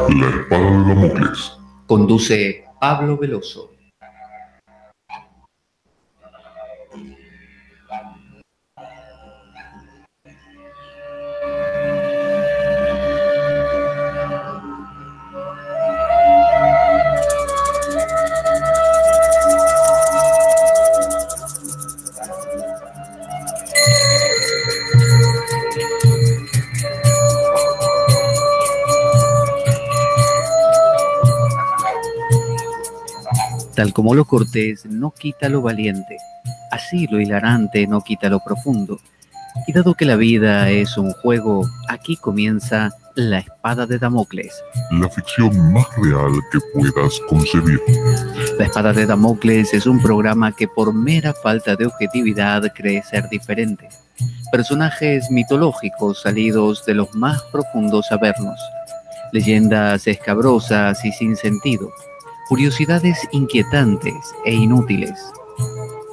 La espada de Damocles. Conduce Pablo Veloso. Tal como lo cortés no quita lo valiente, así lo hilarante no quita lo profundo. Y dado que la vida es un juego, aquí comienza La Espada de Damocles. La ficción más real que puedas concebir. La Espada de Damocles es un programa que por mera falta de objetividad cree ser diferente. Personajes mitológicos salidos de los más profundos avernos. Leyendas escabrosas y sin sentido. Curiosidades inquietantes e inútiles.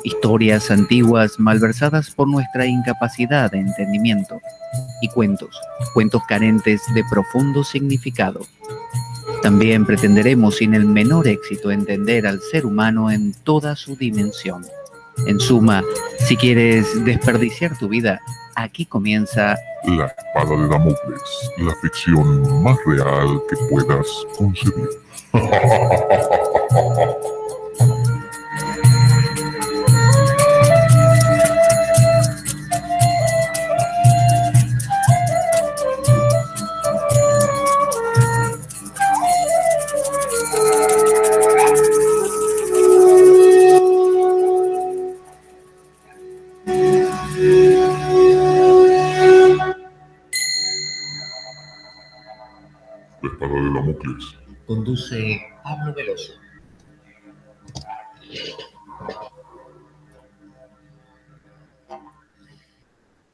Historias antiguas malversadas por nuestra incapacidad de entendimiento. Y cuentos carentes de profundo significado. También pretenderemos sin el menor éxito entender al ser humano en toda su dimensión. En suma, si quieres desperdiciar tu vida, aquí comienza La Espada de Damocles, la ficción más real que puedas concebir. La Espada de Damocles. Conduce Pablo Veloso.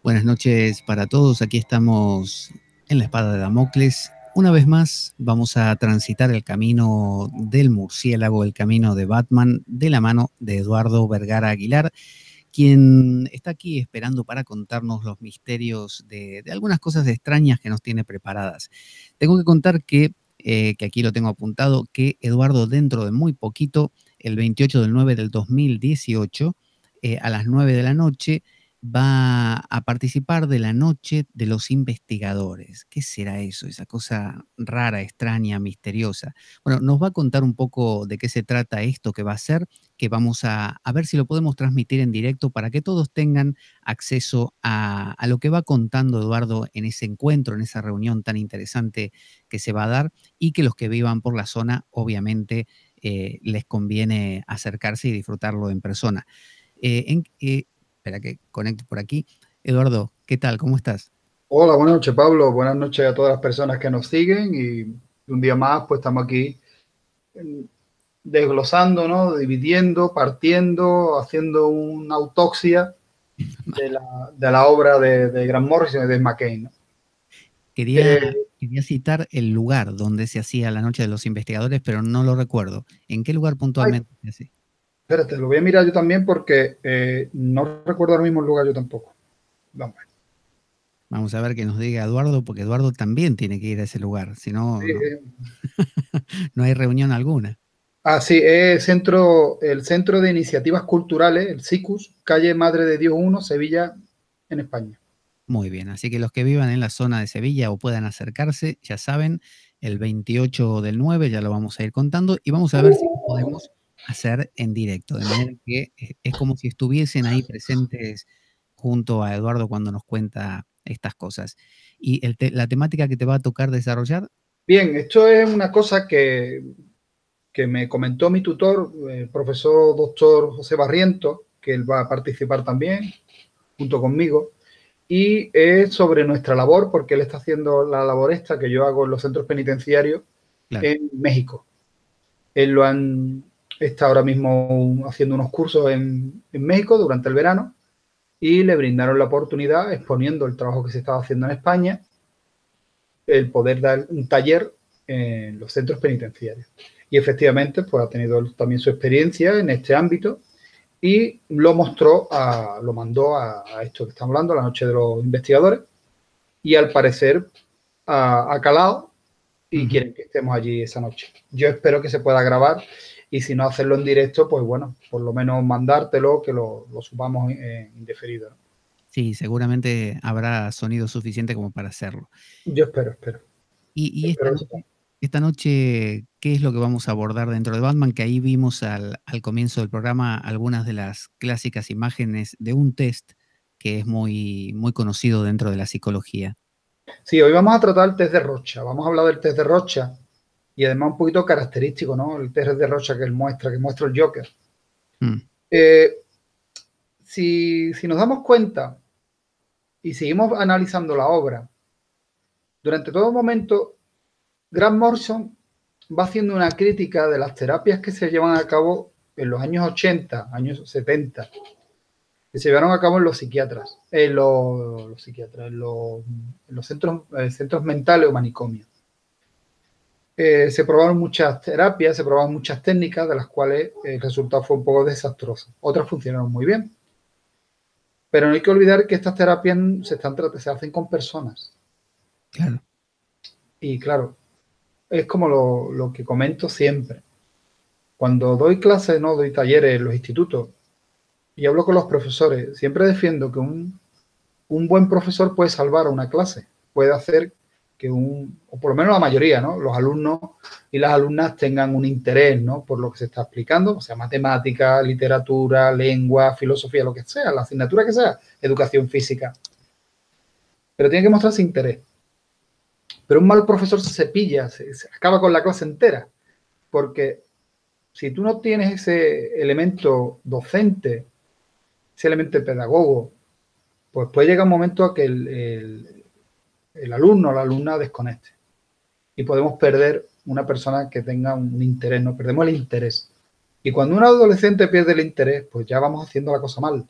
Buenas noches para todos, aquí estamos en La Espada de Damocles. Una vez más vamos a transitar el camino del murciélago, el camino de Batman, de la mano de Eduardo Vergara Aguilar, quien está aquí esperando para contarnos los misterios de algunas cosas extrañas que nos tiene preparadas. Tengo que contar que aquí lo tengo apuntado, que Eduardo dentro de muy poquito, el 28/9/2018, a las 9 de la noche, va a participar de la Noche de los Investigadores. ¿Qué será eso? Esa cosa rara, extraña, misteriosa. Bueno, nos va a contar un poco de qué se trata esto que va a ser, que vamos a ver si lo podemos transmitir en directo para que todos tengan acceso a lo que va contando Eduardo en ese encuentro, en esa reunión tan interesante que se va a dar, y que los que vivan por la zona, obviamente, les conviene acercarse y disfrutarlo en persona. Espera que conecte por aquí. Eduardo, ¿qué tal? ¿Cómo estás? Hola, buenas noches, Pablo. Buenas noches a todas las personas que nos siguen y un día más pues estamos aquí desglosando, ¿no? Dividiendo, partiendo, haciendo una autopsia de la obra de Grant Morrison y de McCain, ¿no? Quería citar el lugar donde se hacía la Noche de los Investigadores, pero no lo recuerdo. ¿En qué lugar puntualmente se hacía? Espérate, lo voy a mirar yo también porque no recuerdo ahora mismo el lugar yo tampoco. Vamos a ver que nos diga Eduardo, porque Eduardo también tiene que ir a ese lugar, si no, sí, no hay reunión alguna. Sí, es el Centro de Iniciativas Culturales, el CICUS, calle Madre de Dios 1, Sevilla, en España. Muy bien, así que los que vivan en la zona de Sevilla o puedan acercarse, ya saben, el 28/9 ya lo vamos a ir contando y vamos a ver si lo podemos hacer en directo, de manera que es como si estuviesen ahí presentes junto a Eduardo cuando nos cuenta estas cosas. ¿Y la temática que te va a tocar desarrollar? Bien, esto es una cosa que me comentó mi tutor, el profesor doctor José Barrientos, que él va a participar también junto conmigo, y es sobre nuestra labor, porque él está haciendo la labor esta que yo hago en los centros penitenciarios, claro, en México. Él está ahora mismo haciendo unos cursos en México durante el verano y le brindaron la oportunidad, exponiendo el trabajo que se estaba haciendo en España, el poder dar un taller en los centros penitenciarios. Y efectivamente, pues ha tenido también su experiencia en este ámbito y lo mandó a esto que estamos hablando, la Noche de los Investigadores. y al parecer ha calado y quieren que estemos allí esa noche. Yo espero que se pueda grabar y si no hacerlo en directo, pues bueno, por lo menos mandártelo, que lo subamos indeferido, ¿no? Sí, seguramente habrá sonido suficiente como para hacerlo. Yo espero. Y Espero esta noche, ¿qué es lo que vamos a abordar dentro de Batman? Que ahí vimos al comienzo del programa algunas de las clásicas imágenes de un test que es muy, muy conocido dentro de la psicología. Sí, hoy vamos a tratar el test de Rocha. Vamos a hablar del test de Rocha y además un poquito característico, ¿no? El test de Rocha que muestra el Joker. Si nos damos cuenta y seguimos analizando la obra, durante todo momento, Grant Morrison va haciendo una crítica de las terapias que se llevan a cabo en los años 80, años 70, que se llevaron a cabo en los psiquiatras, en los centros mentales o manicomios. Se probaron muchas terapias, se probaron muchas técnicas, de las cuales el resultado fue un poco desastroso. Otras funcionaron muy bien. Pero no hay que olvidar que estas terapias se hacen con personas. Claro. Y claro, es como lo que comento siempre. Cuando doy clases, no doy talleres en los institutos y hablo con los profesores, siempre defiendo que un buen profesor puede salvar a una clase, puede hacer que o por lo menos la mayoría, ¿no? Los alumnos y las alumnas tengan un interés, ¿no? Por lo que se está explicando, o sea, matemática, literatura, lengua, filosofía, lo que sea, la asignatura que sea, educación física. Pero tiene que mostrarse interés. Pero un mal profesor se cepilla, se acaba con la clase entera, porque si tú no tienes ese elemento docente, ese elemento pedagogo, pues puede llegar un momento a que el alumno o la alumna desconecte. Y podemos perder una persona que tenga un interés, no perdemos el interés. Y cuando un adolescente pierde el interés, pues ya vamos haciendo la cosa mal.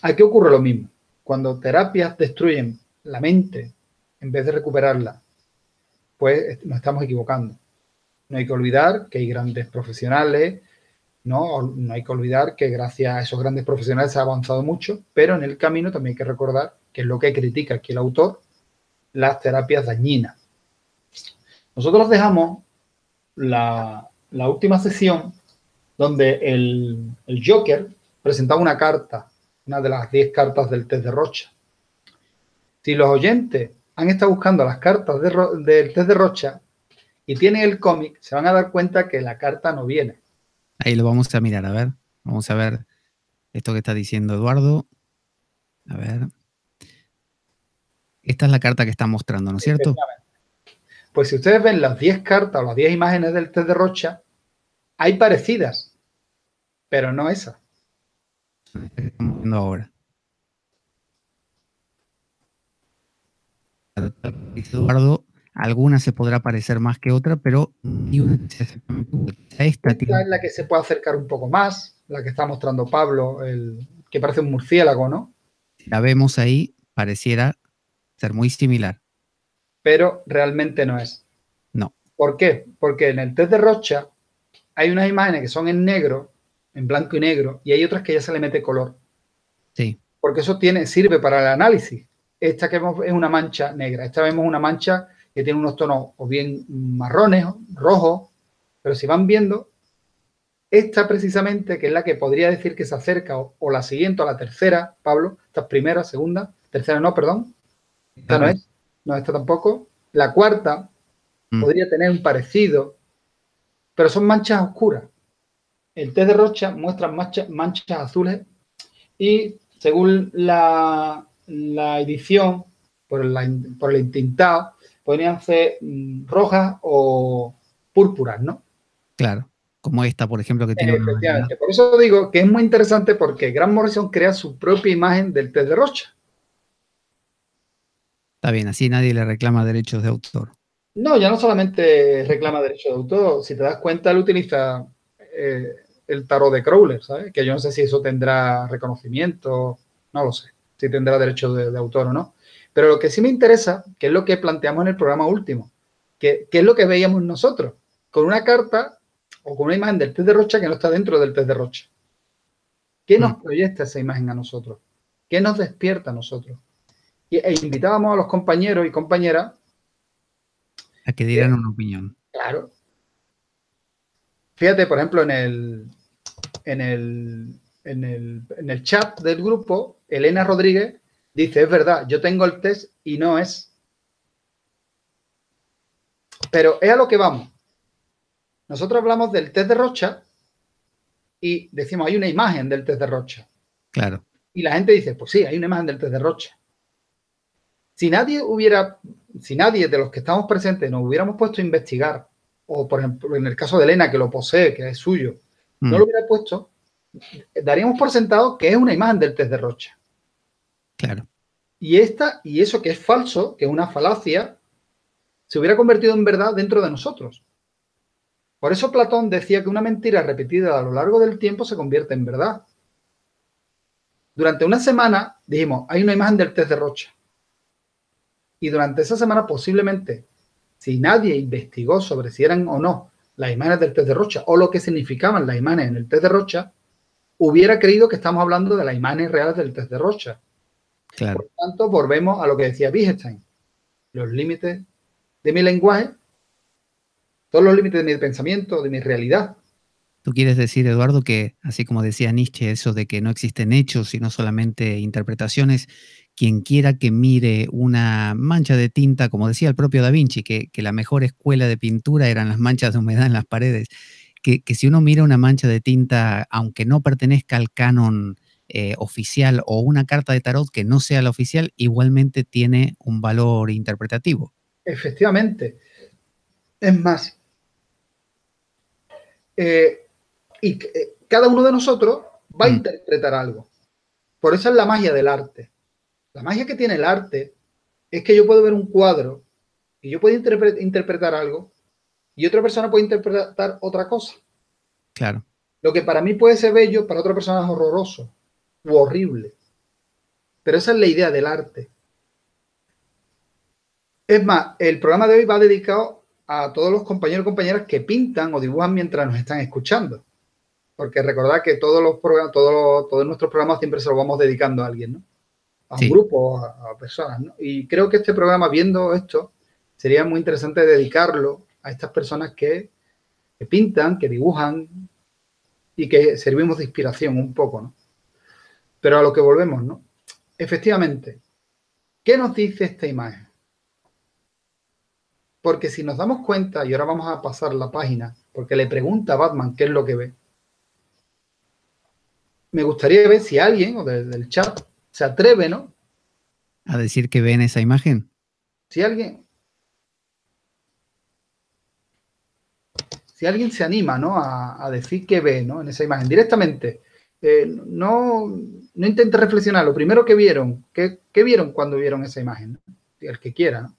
Aquí ocurre lo mismo. Cuando terapias destruyen la mente en vez de recuperarla, pues nos estamos equivocando. No hay que olvidar que hay grandes profesionales, no hay que olvidar que gracias a esos grandes profesionales se ha avanzado mucho, pero en el camino también hay que recordar que es lo que critica aquí el autor, las terapias dañinas. Nosotros dejamos la última sesión donde el Joker presentaba una carta, una de las 10 cartas del test de Rocha. Si los oyentes han estado buscando las cartas del test de Rocha y tienen el cómic, se van a dar cuenta que la carta no viene. Ahí lo vamos a mirar, a ver. Vamos a ver esto que está diciendo Eduardo. A ver. Esta es la carta que está mostrando, ¿no es cierto? Pues si ustedes ven las 10 cartas o las 10 imágenes del test de Rocha, hay parecidas, pero no esa. Estamos viendo ahora. Eduardo, alguna se podrá parecer más que otra, pero Esta es la que se puede acercar un poco más, la que está mostrando Pablo, que parece un murciélago, ¿no? Si la vemos ahí, pareciera ser muy similar. Pero realmente no es. No. ¿Por qué? Porque en el test de Rocha hay unas imágenes que son en negro, en blanco y negro, y hay otras que ya se le mete color. Sí. Porque eso sirve para el análisis. Esta que vemos es una mancha negra. Esta vemos una mancha que tiene unos tonos o bien marrones, rojos, pero si van viendo, esta precisamente, que es la que podría decir que se acerca o la siguiente o la tercera, Pablo, esta es primera, segunda, tercera no, perdón. Esta no es, no, esta tampoco. La cuarta podría tener un parecido, pero son manchas oscuras. El test de Rocha muestra manchas azules y según la edición, por el entintado, podrían ser rojas o púrpuras, ¿no? Claro, como esta, por ejemplo, que tiene efectivamente. Por eso digo que es muy interesante porque Grant Morrison crea su propia imagen del test de Rocha. Está bien, así nadie le reclama derechos de autor. No, ya no solamente reclama derechos de autor, si te das cuenta, él utiliza el tarot de Crowler, ¿sabes? Que yo no sé si eso tendrá reconocimiento, no lo sé, si tendrá derechos de autor o no. Pero lo que sí me interesa, que es lo que planteamos en el programa último, que es lo que veíamos nosotros, con una carta o con una imagen del test de Rocha que no está dentro del test de Rocha. ¿Qué nos proyecta esa imagen a nosotros? ¿Qué nos despierta a nosotros? E invitábamos a los compañeros y compañeras a que dieran una opinión. Claro. Fíjate, por ejemplo, en el chat del grupo, Elena Rodríguez dice, es verdad, yo tengo el test y no es. Pero es a lo que vamos. Nosotros hablamos del test de Rocha y decimos, hay una imagen del test de Rocha. Claro. Y la gente dice, pues sí, hay una imagen del test de Rocha. Si nadie de los que estamos presentes nos hubiéramos puesto a investigar, o por ejemplo, en el caso de Elena, que lo posee, que es suyo, no lo hubiera puesto, daríamos por sentado que es una imagen del test de Rocha. Claro. Y eso que es falso, que es una falacia, se hubiera convertido en verdad dentro de nosotros. Por eso Platón decía que una mentira repetida a lo largo del tiempo se convierte en verdad. Durante una semana dijimos, hay una imagen del test de Rocha. Y durante esa semana posiblemente, si nadie investigó sobre si eran o no las imágenes del test de Rocha o lo que significaban las imágenes en el test de Rocha, hubiera creído que estamos hablando de las imágenes reales del test de Rocha. Claro. Por lo tanto, volvemos a lo que decía Wittgenstein. Los límites de mi lenguaje, todos los límites de mi pensamiento, de mi realidad. ¿Tú quieres decir, Eduardo, que así como decía Nietzsche, eso de que no existen hechos, sino solamente interpretaciones, quien quiera que mire una mancha de tinta, como decía el propio Da Vinci, que la mejor escuela de pintura eran las manchas de humedad en las paredes, que si uno mira una mancha de tinta, aunque no pertenezca al canon oficial o una carta de tarot que no sea la oficial, igualmente tiene un valor interpretativo? Efectivamente. Es más, cada uno de nosotros va a interpretar algo. Por eso es la magia del arte. La magia que tiene el arte es que yo puedo ver un cuadro y yo puedo interpretar algo y otra persona puede interpretar otra cosa. Claro. Lo que para mí puede ser bello, para otra persona es horroroso u horrible. Pero esa es la idea del arte. Es más, el programa de hoy va dedicado a todos los compañeros y compañeras que pintan o dibujan mientras nos están escuchando. Porque recordad que todos nuestros programas siempre se los vamos dedicando a alguien, ¿no? A un grupo, a personas, ¿no? Y creo que este programa, viendo esto, sería muy interesante dedicarlo a estas personas que pintan, que dibujan y que servimos de inspiración un poco, ¿no? Pero a lo que volvemos, ¿no? Efectivamente, ¿qué nos dice esta imagen? Porque si nos damos cuenta, y ahora vamos a pasar la página, porque le pregunta a Batman qué es lo que ve. Me gustaría ver si alguien, o desde el chat, se atreve, ¿no? A decir que ven esa imagen. Si alguien se anima, ¿no? A decir qué ve, ¿no? En esa imagen, directamente. No intente reflexionar. Lo primero que vieron, ¿qué vieron cuando vieron esa imagen? ¿No? El que quiera, ¿no?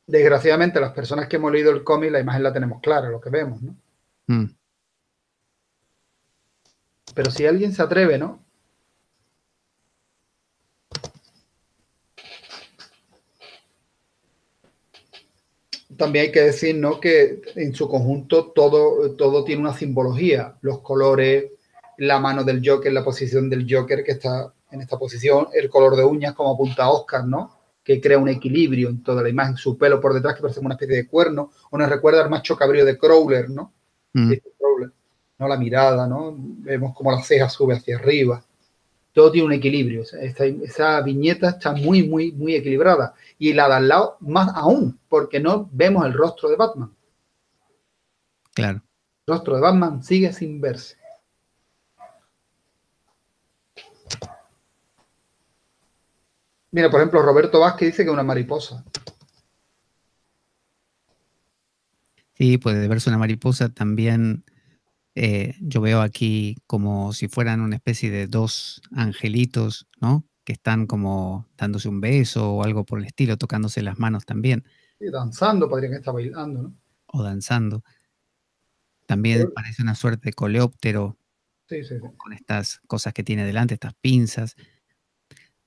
Desgraciadamente, las personas que hemos leído el cómic, la imagen la tenemos clara, lo que vemos, ¿no? Pero si alguien se atreve, ¿no? También hay que decir, ¿no? Que en su conjunto todo tiene una simbología. Los colores, la mano del Joker, la posición del Joker que está en esta posición, el color de uñas como apunta a Oscar, ¿no? Que crea un equilibrio en toda la imagen, su pelo por detrás que parece como una especie de cuerno, o nos recuerda al macho cabrío de Crowler, ¿no? Crowler, ¿no? La mirada, ¿no? Vemos como la ceja sube hacia arriba. Todo tiene un equilibrio. Esa viñeta está muy, muy, muy equilibrada. Y la de al lado más aún, porque no vemos el rostro de Batman. Claro. El rostro de Batman sigue sin verse. Mira, por ejemplo, Roberto Vázquez dice que es una mariposa. Sí, puede verse una mariposa también. Yo veo aquí como si fueran una especie de dos angelitos, ¿no? Que están como dándose un beso o algo por el estilo, tocándose las manos también. Sí, danzando, podrían estar bailando, ¿no? O danzando. También parece una suerte de coleóptero. Sí. Con estas cosas que tiene delante, estas pinzas.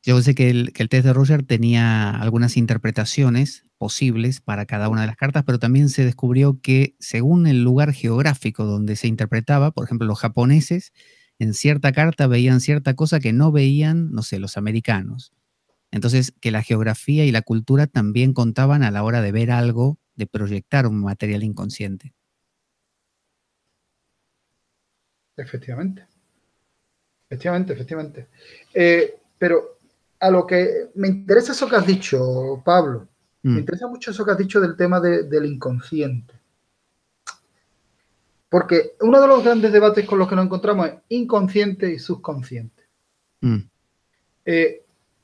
Yo sé que el test de Roger tenía algunas interpretaciones posibles para cada una de las cartas, pero también se descubrió que según el lugar geográfico donde se interpretaba, por ejemplo, los japoneses en cierta carta veían cierta cosa que no veían, no sé, los americanos. Entonces, que la geografía y la cultura también contaban a la hora de ver algo, de proyectar un material inconsciente. Efectivamente, efectivamente. Pero a lo que me interesa eso que has dicho, Pablo, me interesa mucho eso que has dicho del tema del inconsciente. Porque uno de los grandes debates con los que nos encontramos es inconsciente y subconsciente.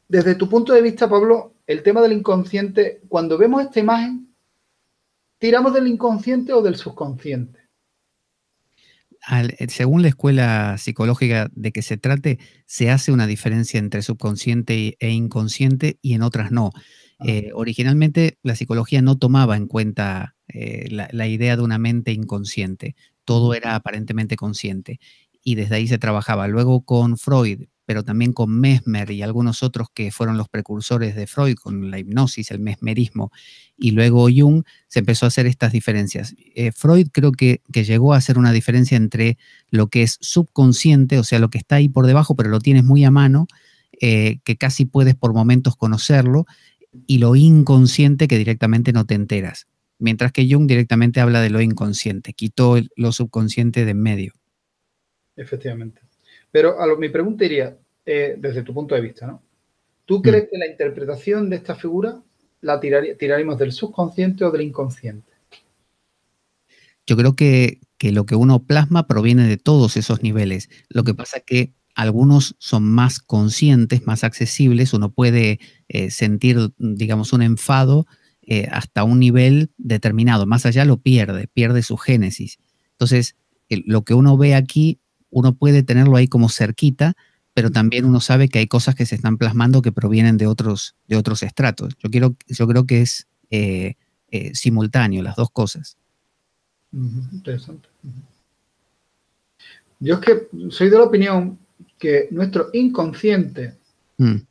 Desde tu punto de vista, Pablo, el tema del inconsciente, cuando vemos esta imagen, ¿tiramos del inconsciente o del subconsciente? Según la escuela psicológica de que se trate, se hace una diferencia entre subconsciente e inconsciente y en otras no. Originalmente la psicología no tomaba en cuenta la idea de una mente inconsciente. Todo era aparentemente consciente y desde ahí se trabajaba. Luego con Freud, pero también con Mesmer y algunos otros que fueron los precursores de Freud, con la hipnosis, el mesmerismo, y luego Jung, se empezó a hacer estas diferencias. Freud creo que llegó a hacer una diferencia entre lo que es subconsciente, o sea, lo que está ahí por debajo, pero lo tienes muy a mano, que casi puedes por momentos conocerlo, y lo inconsciente que directamente no te enteras. Mientras que Jung directamente habla de lo inconsciente, quitó lo subconsciente de en medio. Efectivamente. Pero mi pregunta iría, desde tu punto de vista, ¿no? ¿Tú crees que la interpretación de esta figura la tiraríamos del subconsciente o del inconsciente? Yo creo que lo que uno plasma proviene de todos esos niveles. Lo que pasa es que algunos son más conscientes, más accesibles. Uno puede sentir, digamos, un enfado hasta un nivel determinado. Más allá lo pierde su génesis. Entonces, lo que uno ve aquí, uno puede tenerlo ahí como cerquita, pero también uno sabe que hay cosas que se están plasmando que provienen de otros estratos. Yo creo que es simultáneo, las dos cosas. Interesante. Yo es que soy de la opinión que nuestro inconsciente es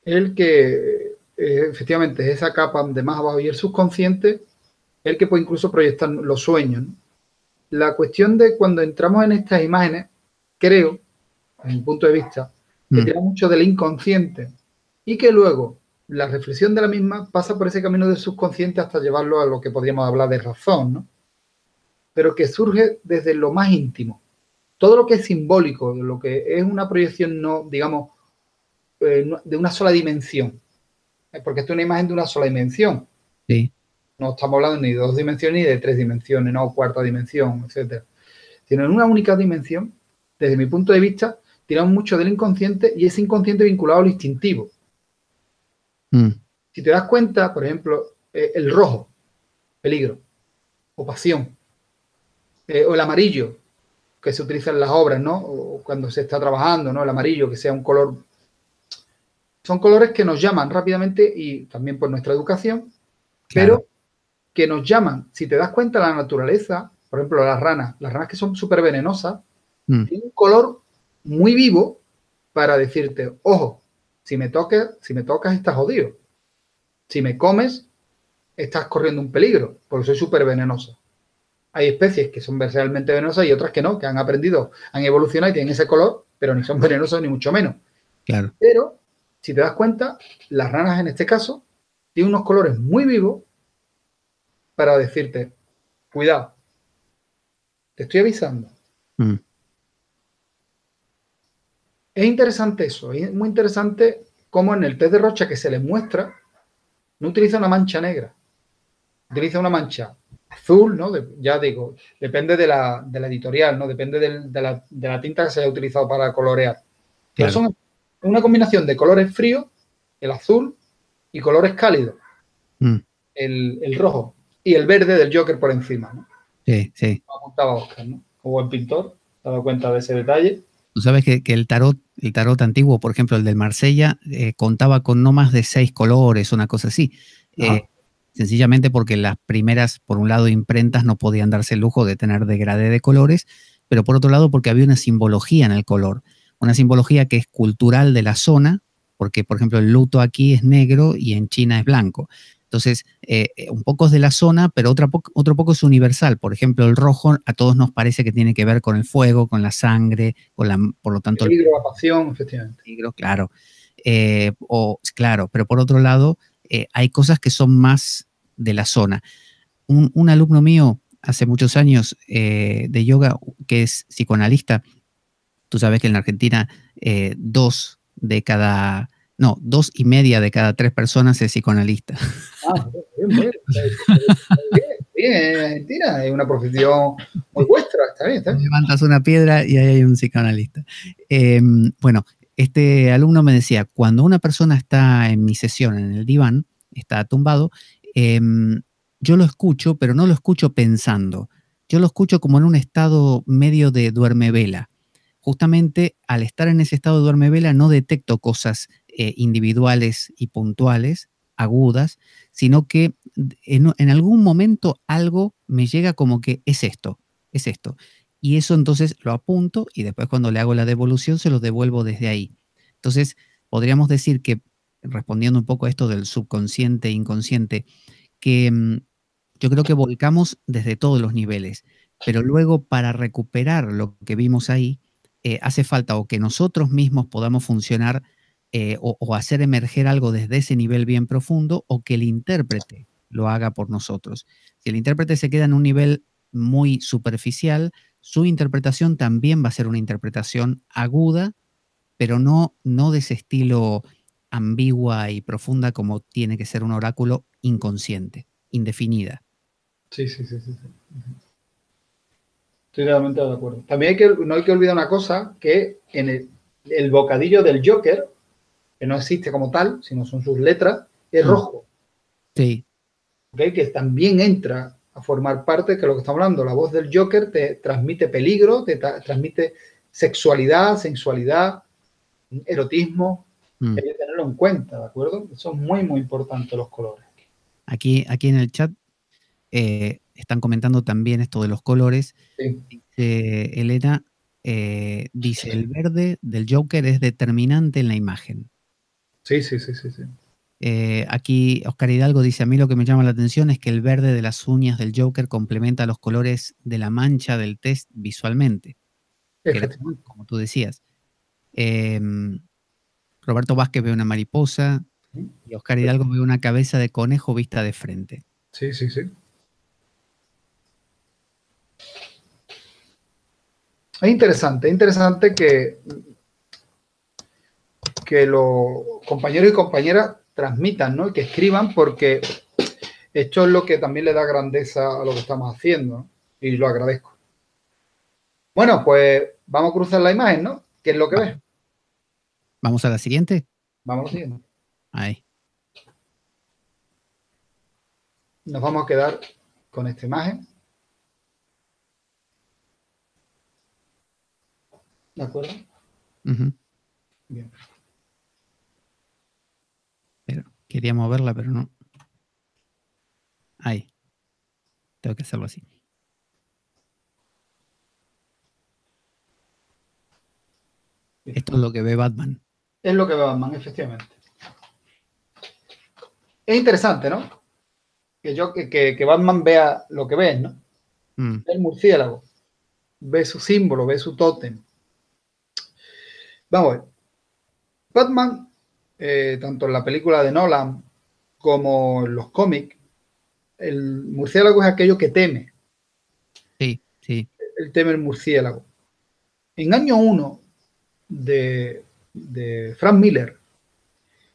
el que, efectivamente, es esa capa de más abajo, y el subconsciente es el que puede incluso proyectar los sueños, ¿no? La cuestión de cuando entramos en estas imágenes, creo, desde mi punto de vista, que tiramos mucho del inconsciente y que luego la reflexión de la misma pasa por ese camino del subconsciente hasta llevarlo a lo que podríamos hablar de razón, ¿no? Pero que surge desde lo más íntimo. Todo lo que es simbólico, lo que es una proyección, no, digamos, de una sola dimensión. Porque esto es una imagen de una sola dimensión. Sí. No estamos hablando ni de 2 dimensiones ni de 3 dimensiones, no cuarta dimensión, etcétera. Sino en una única dimensión, desde mi punto de vista, tiramos mucho del inconsciente y ese inconsciente vinculado al instintivo. Si te das cuenta, por ejemplo, el rojo, peligro o pasión, o el amarillo, que se utiliza en las obras, ¿no? O cuando se está trabajando, ¿no? El amarillo, que sea un color. Son colores que nos llaman rápidamente y también por nuestra educación, claro, pero que nos llaman. Si te das cuenta, la naturaleza, por ejemplo, las ranas que son súper venenosas, tienen un color muy vivo para decirte, ojo, si me tocas, estás jodido. Si me comes, estás corriendo un peligro, porque soy súper venenosa. Hay especies que son realmente venenosas y otras que no, que han aprendido, han evolucionado y tienen ese color, pero ni son venenosos ni mucho menos. Claro. Pero, si te das cuenta, las ranas en este caso tienen unos colores muy vivos para decirte, cuidado, te estoy avisando. Es interesante eso, es muy interesante cómo en el test de Rocha que se les muestra, no utiliza una mancha negra, utiliza una mancha azul, ¿no? Ya digo, depende de la editorial, ¿no? Depende de la tinta que se haya utilizado para colorear. Pero son una combinación de colores fríos, el azul, y colores cálidos, el rojo, y el verde del Joker por encima, ¿no? Sí, sí. Lo apuntaba Oscar, ¿no? Como buen pintor, se ha dado cuenta de ese detalle. Tú sabes que el tarot antiguo, por ejemplo, el del Marsella, contaba con no más de 6 colores, una cosa así. Sencillamente porque las primeras, por un lado, imprentas no podían darse el lujo de tener degradé de colores, pero por otro lado porque había una simbología en el color, una simbología que es cultural de la zona, porque, por ejemplo, el luto aquí es negro y en China es blanco. Entonces, un poco es de la zona, pero otro poco es universal. Por ejemplo, el rojo a todos nos parece que tiene que ver con el fuego, con la sangre, por lo tanto... El peligro, la pasión, efectivamente. Peligro, claro. Claro, pero por otro lado, hay cosas que son más de la zona. Un alumno mío hace muchos años de yoga, que es psicoanalista, tú sabes que en la Argentina 2,5 de cada 3 personas es psicoanalista. Ah, bien, bien, Argentina, es una profesión muy vuestra, está bien, está bien. Levantas una piedra y ahí hay un psicoanalista. Bueno, este alumno me decía, cuando una persona está en mi sesión, en el diván, está tumbado, yo lo escucho, pero no lo escucho pensando. Yo lo escucho como en un estado medio de duermevela. Justamente al estar en ese estado de duermevela no detecto cosas individuales y puntuales, agudas, sino que en algún momento algo me llega como que es esto. Y eso entonces lo apunto y después cuando le hago la devolución se lo devuelvo desde ahí. Entonces podríamos decir que, respondiendo un poco a esto del subconsciente e inconsciente, que yo creo que volcamos desde todos los niveles, pero luego para recuperar lo que vimos ahí, hace falta o que nosotros mismos podamos funcionar o hacer emerger algo desde ese nivel bien profundo, o que el intérprete lo haga por nosotros. Si el intérprete se queda en un nivel muy superficial, su interpretación también va a ser una interpretación aguda, pero no de ese estilo ambigua y profunda como tiene que ser un oráculo inconsciente, indefinida. Sí. Estoy totalmente de acuerdo. También no hay que olvidar una cosa, que en el bocadillo del Joker, que no existe como tal, sino son sus letras, es rojo. Sí. ¿Okay? Que también entra a formar parte, que es lo que estamos hablando, la voz del Joker te transmite peligro, te transmite sexualidad, sensualidad, erotismo. Hay que tenerlo en cuenta, ¿de acuerdo? Son muy, muy importantes los colores. Aquí en el chat están comentando también esto de los colores. Sí. Dice Elena, dice, el verde del Joker es determinante en la imagen. Sí. Aquí Oscar Hidalgo dice, a mí lo que me llama la atención es que el verde de las uñas del Joker complementa los colores de la mancha del test visualmente. Efectivamente. Como tú decías. Roberto Vázquez ve una mariposa y Oscar Hidalgo ve una cabeza de conejo vista de frente. Sí. Es interesante que los compañeros y compañeras transmitan, ¿no? Y que escriban, porque esto es lo que también le da grandeza a lo que estamos haciendo, ¿no? Y lo agradezco. Bueno, pues vamos a cruzar la imagen, ¿no? ¿Qué es lo que ves? ¿Vamos a la siguiente? Vamos a la siguiente. Ahí. Nos vamos a quedar con esta imagen. ¿De acuerdo? Bien. Pero quería moverla, pero no. Ahí. Tengo que hacerlo así. Bien. Esto es lo que ve Batman. Es lo que ve Batman, efectivamente. Es interesante, ¿no? Que Batman vea lo que ves, ¿no? Ve el murciélago, ve su símbolo, ve su tótem. Vamos a ver. Batman, tanto en la película de Nolan como en los cómics, el murciélago es aquello que teme. Sí. Él teme el murciélago. En año 1 de Frank Miller,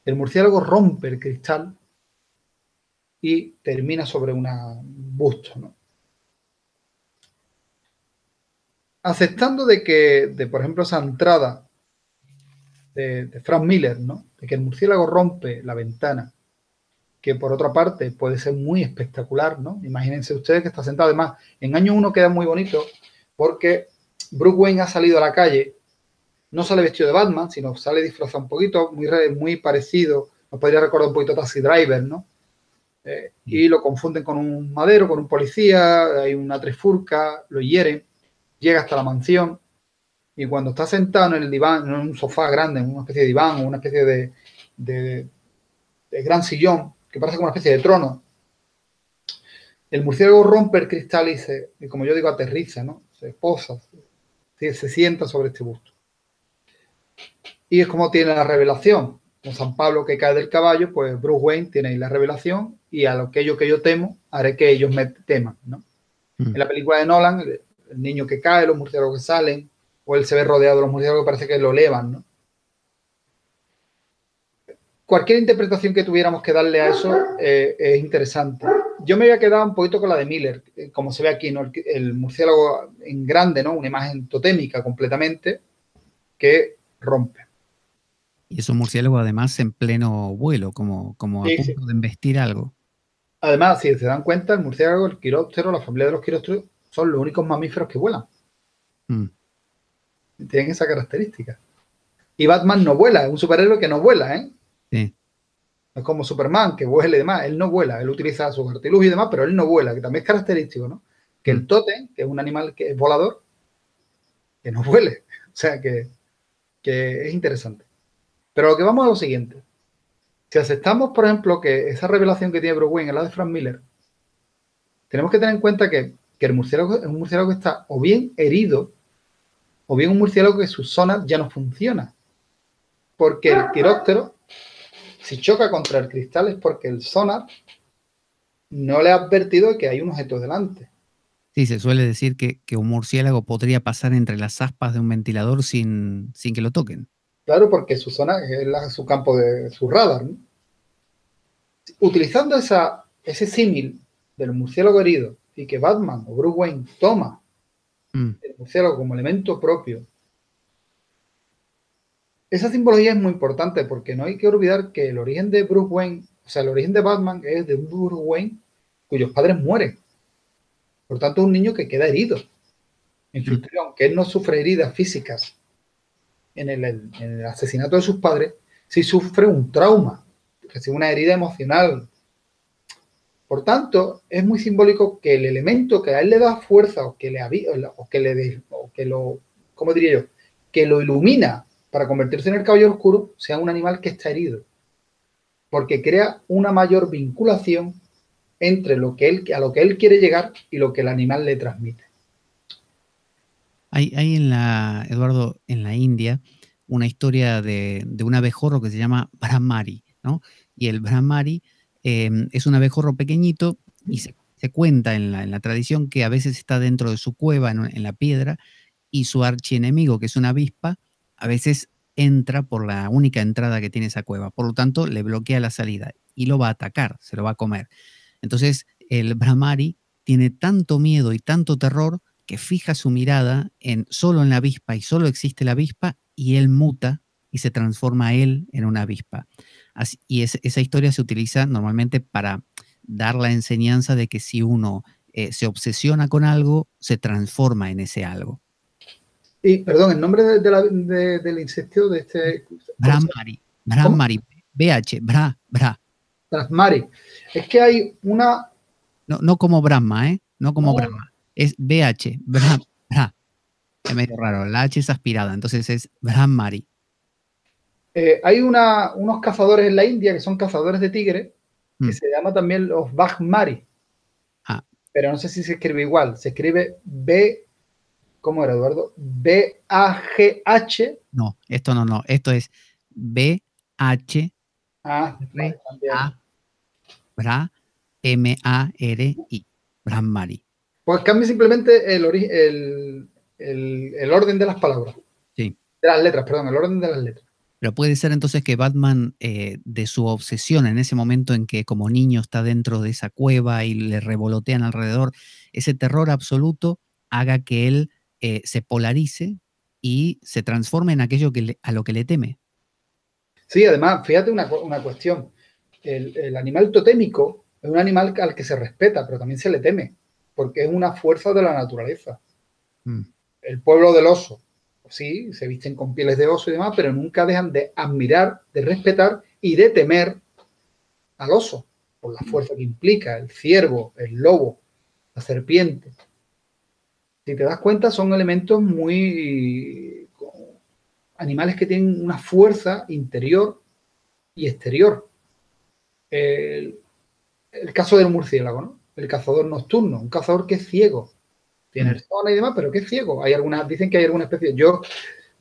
el murciélago rompe el cristal y termina sobre un busto, ¿no? Aceptando por ejemplo, esa entrada de Frank Miller, ¿no? De que el murciélago rompe la ventana, que por otra parte puede ser muy espectacular, ¿no? Imagínense ustedes que está sentado. Además, en año 1 queda muy bonito porque Bruce Wayne ha salido a la calle, no sale vestido de Batman, sino sale disfrazado un poquito, muy parecido, nos podría recordar un poquito a Taxi Driver, ¿no? Y lo confunden con un madero, con un policía, hay una trifulca, lo hieren, llega hasta la mansión y cuando está sentado en el diván, en un sofá grande, en una especie de diván o una especie de gran sillón, que parece como una especie de trono. El murciélago rompe el cristal y como yo digo, aterriza, ¿no? Se posa, se sienta sobre este busto. Y es como tiene la revelación. Con San Pablo que cae del caballo, pues Bruce Wayne tiene ahí la revelación y a lo que yo temo, haré que ellos me teman, ¿no? En la película de Nolan, el niño que cae, los murciélagos que salen, o él se ve rodeado de los murciélagos que parece que lo elevan, ¿no? Cualquier interpretación que tuviéramos que darle a eso es interesante. Yo me había quedado un poquito con la de Miller, como se ve aquí, ¿no? El murciélago en grande, ¿no? Una imagen totémica completamente que rompe. Y es un murciélago además en pleno vuelo, como Sí, a punto de embestir algo. Además, si se dan cuenta, el murciélago, el quiróptero, la familia de los quirópteros son los únicos mamíferos que vuelan. Tienen esa característica. Y Batman no vuela, es un superhéroe que no vuela, ¿eh? Sí. Es como Superman, que vuela y demás. Él no vuela, él utiliza sus artilugios y demás, pero él no vuela, que también es característico, ¿no? Que el tótem, que es un animal que es volador, que no vuele. O sea, que es interesante. Pero lo que vamos a lo siguiente. Si aceptamos, por ejemplo, que esa revelación que tiene Bruce Wayne es la de Frank Miller, tenemos que tener en cuenta que el murciélago es un murciélago que está o bien herido, o bien un murciélago que su sonar ya no funciona. Porque el quiróptero, si choca contra el cristal, es porque el sonar no le ha advertido que hay un objeto delante. Sí, se suele decir que un murciélago podría pasar entre las aspas de un ventilador sin que lo toquen. Claro, porque su sonar es su campo de su radar, ¿no? Utilizando ese símil del murciélago herido y que Batman o Bruce Wayne toma el murciélago como elemento propio, esa simbología es muy importante porque no hay que olvidar que el origen de Bruce Wayne, o sea, el origen de Batman es de un Bruce Wayne cuyos padres mueren. Por tanto, es un niño que queda herido. Aunque él no sufre heridas físicas en el asesinato de sus padres, sí sufre un trauma, recibe una herida emocional. Por tanto, es muy simbólico que el elemento que a él le da fuerza que lo ilumina para convertirse en el Caballero Oscuro sea un animal que está herido, porque crea una mayor vinculación entre a lo que él quiere llegar y lo que el animal le transmite. Hay Eduardo, en la India, una historia de un abejorro que se llama Brahmari, ¿no? Y el Brahmari es un abejorro pequeñito y se cuenta en la tradición que a veces está dentro de su cueva en la piedra y su archienemigo, que es una avispa, a veces entra por la única entrada que tiene esa cueva. Por lo tanto, le bloquea la salida y lo va a atacar, se lo va a comer. Entonces, el Brahmari tiene tanto miedo y tanto terror que fija su mirada solo en la avispa y solo existe la avispa y él muta y se transforma él en una avispa. Esa historia se utiliza normalmente para dar la enseñanza de que si uno se obsesiona con algo, se transforma en ese algo. Y, perdón, el nombre del insecto de este... Brahmari, BH, Brahmari. Es que hay una... No como Brahma, no como Brahma. Es BH, Bra. Es medio raro, la H es aspirada, entonces es Brahmari. Hay unos cazadores en la India que son cazadores de tigres, que se llama también los Brahmari. Pero no sé si se escribe igual. Se escribe B... ¿Cómo era, Eduardo? B-A-G-H. No, esto no. Esto es B-H. Bra, M-A-R-I. Brahmari. Pues cambia simplemente el orden de las palabras. Sí. De las letras, perdón, el orden de las letras. Pero puede ser entonces que Batman, de su obsesión en ese momento en que como niño está dentro de esa cueva y le revolotean alrededor, ese terror absoluto haga que él se polarice y se transforme en aquello a lo que le teme. Sí, además, fíjate una cuestión. El animal totémico es un animal al que se respeta, pero también se le teme, porque es una fuerza de la naturaleza. El pueblo del oso, sí, se visten con pieles de oso y demás, pero nunca dejan de admirar, de respetar y de temer al oso, por la fuerza que implica, el ciervo, el lobo, la serpiente. Si te das cuenta, son elementos animales que tienen una fuerza interior y exterior. el caso del murciélago, ¿no? El cazador nocturno, un cazador que es ciego. Tiene el zona y demás, pero que es ciego. Dicen que hay alguna especie. Yo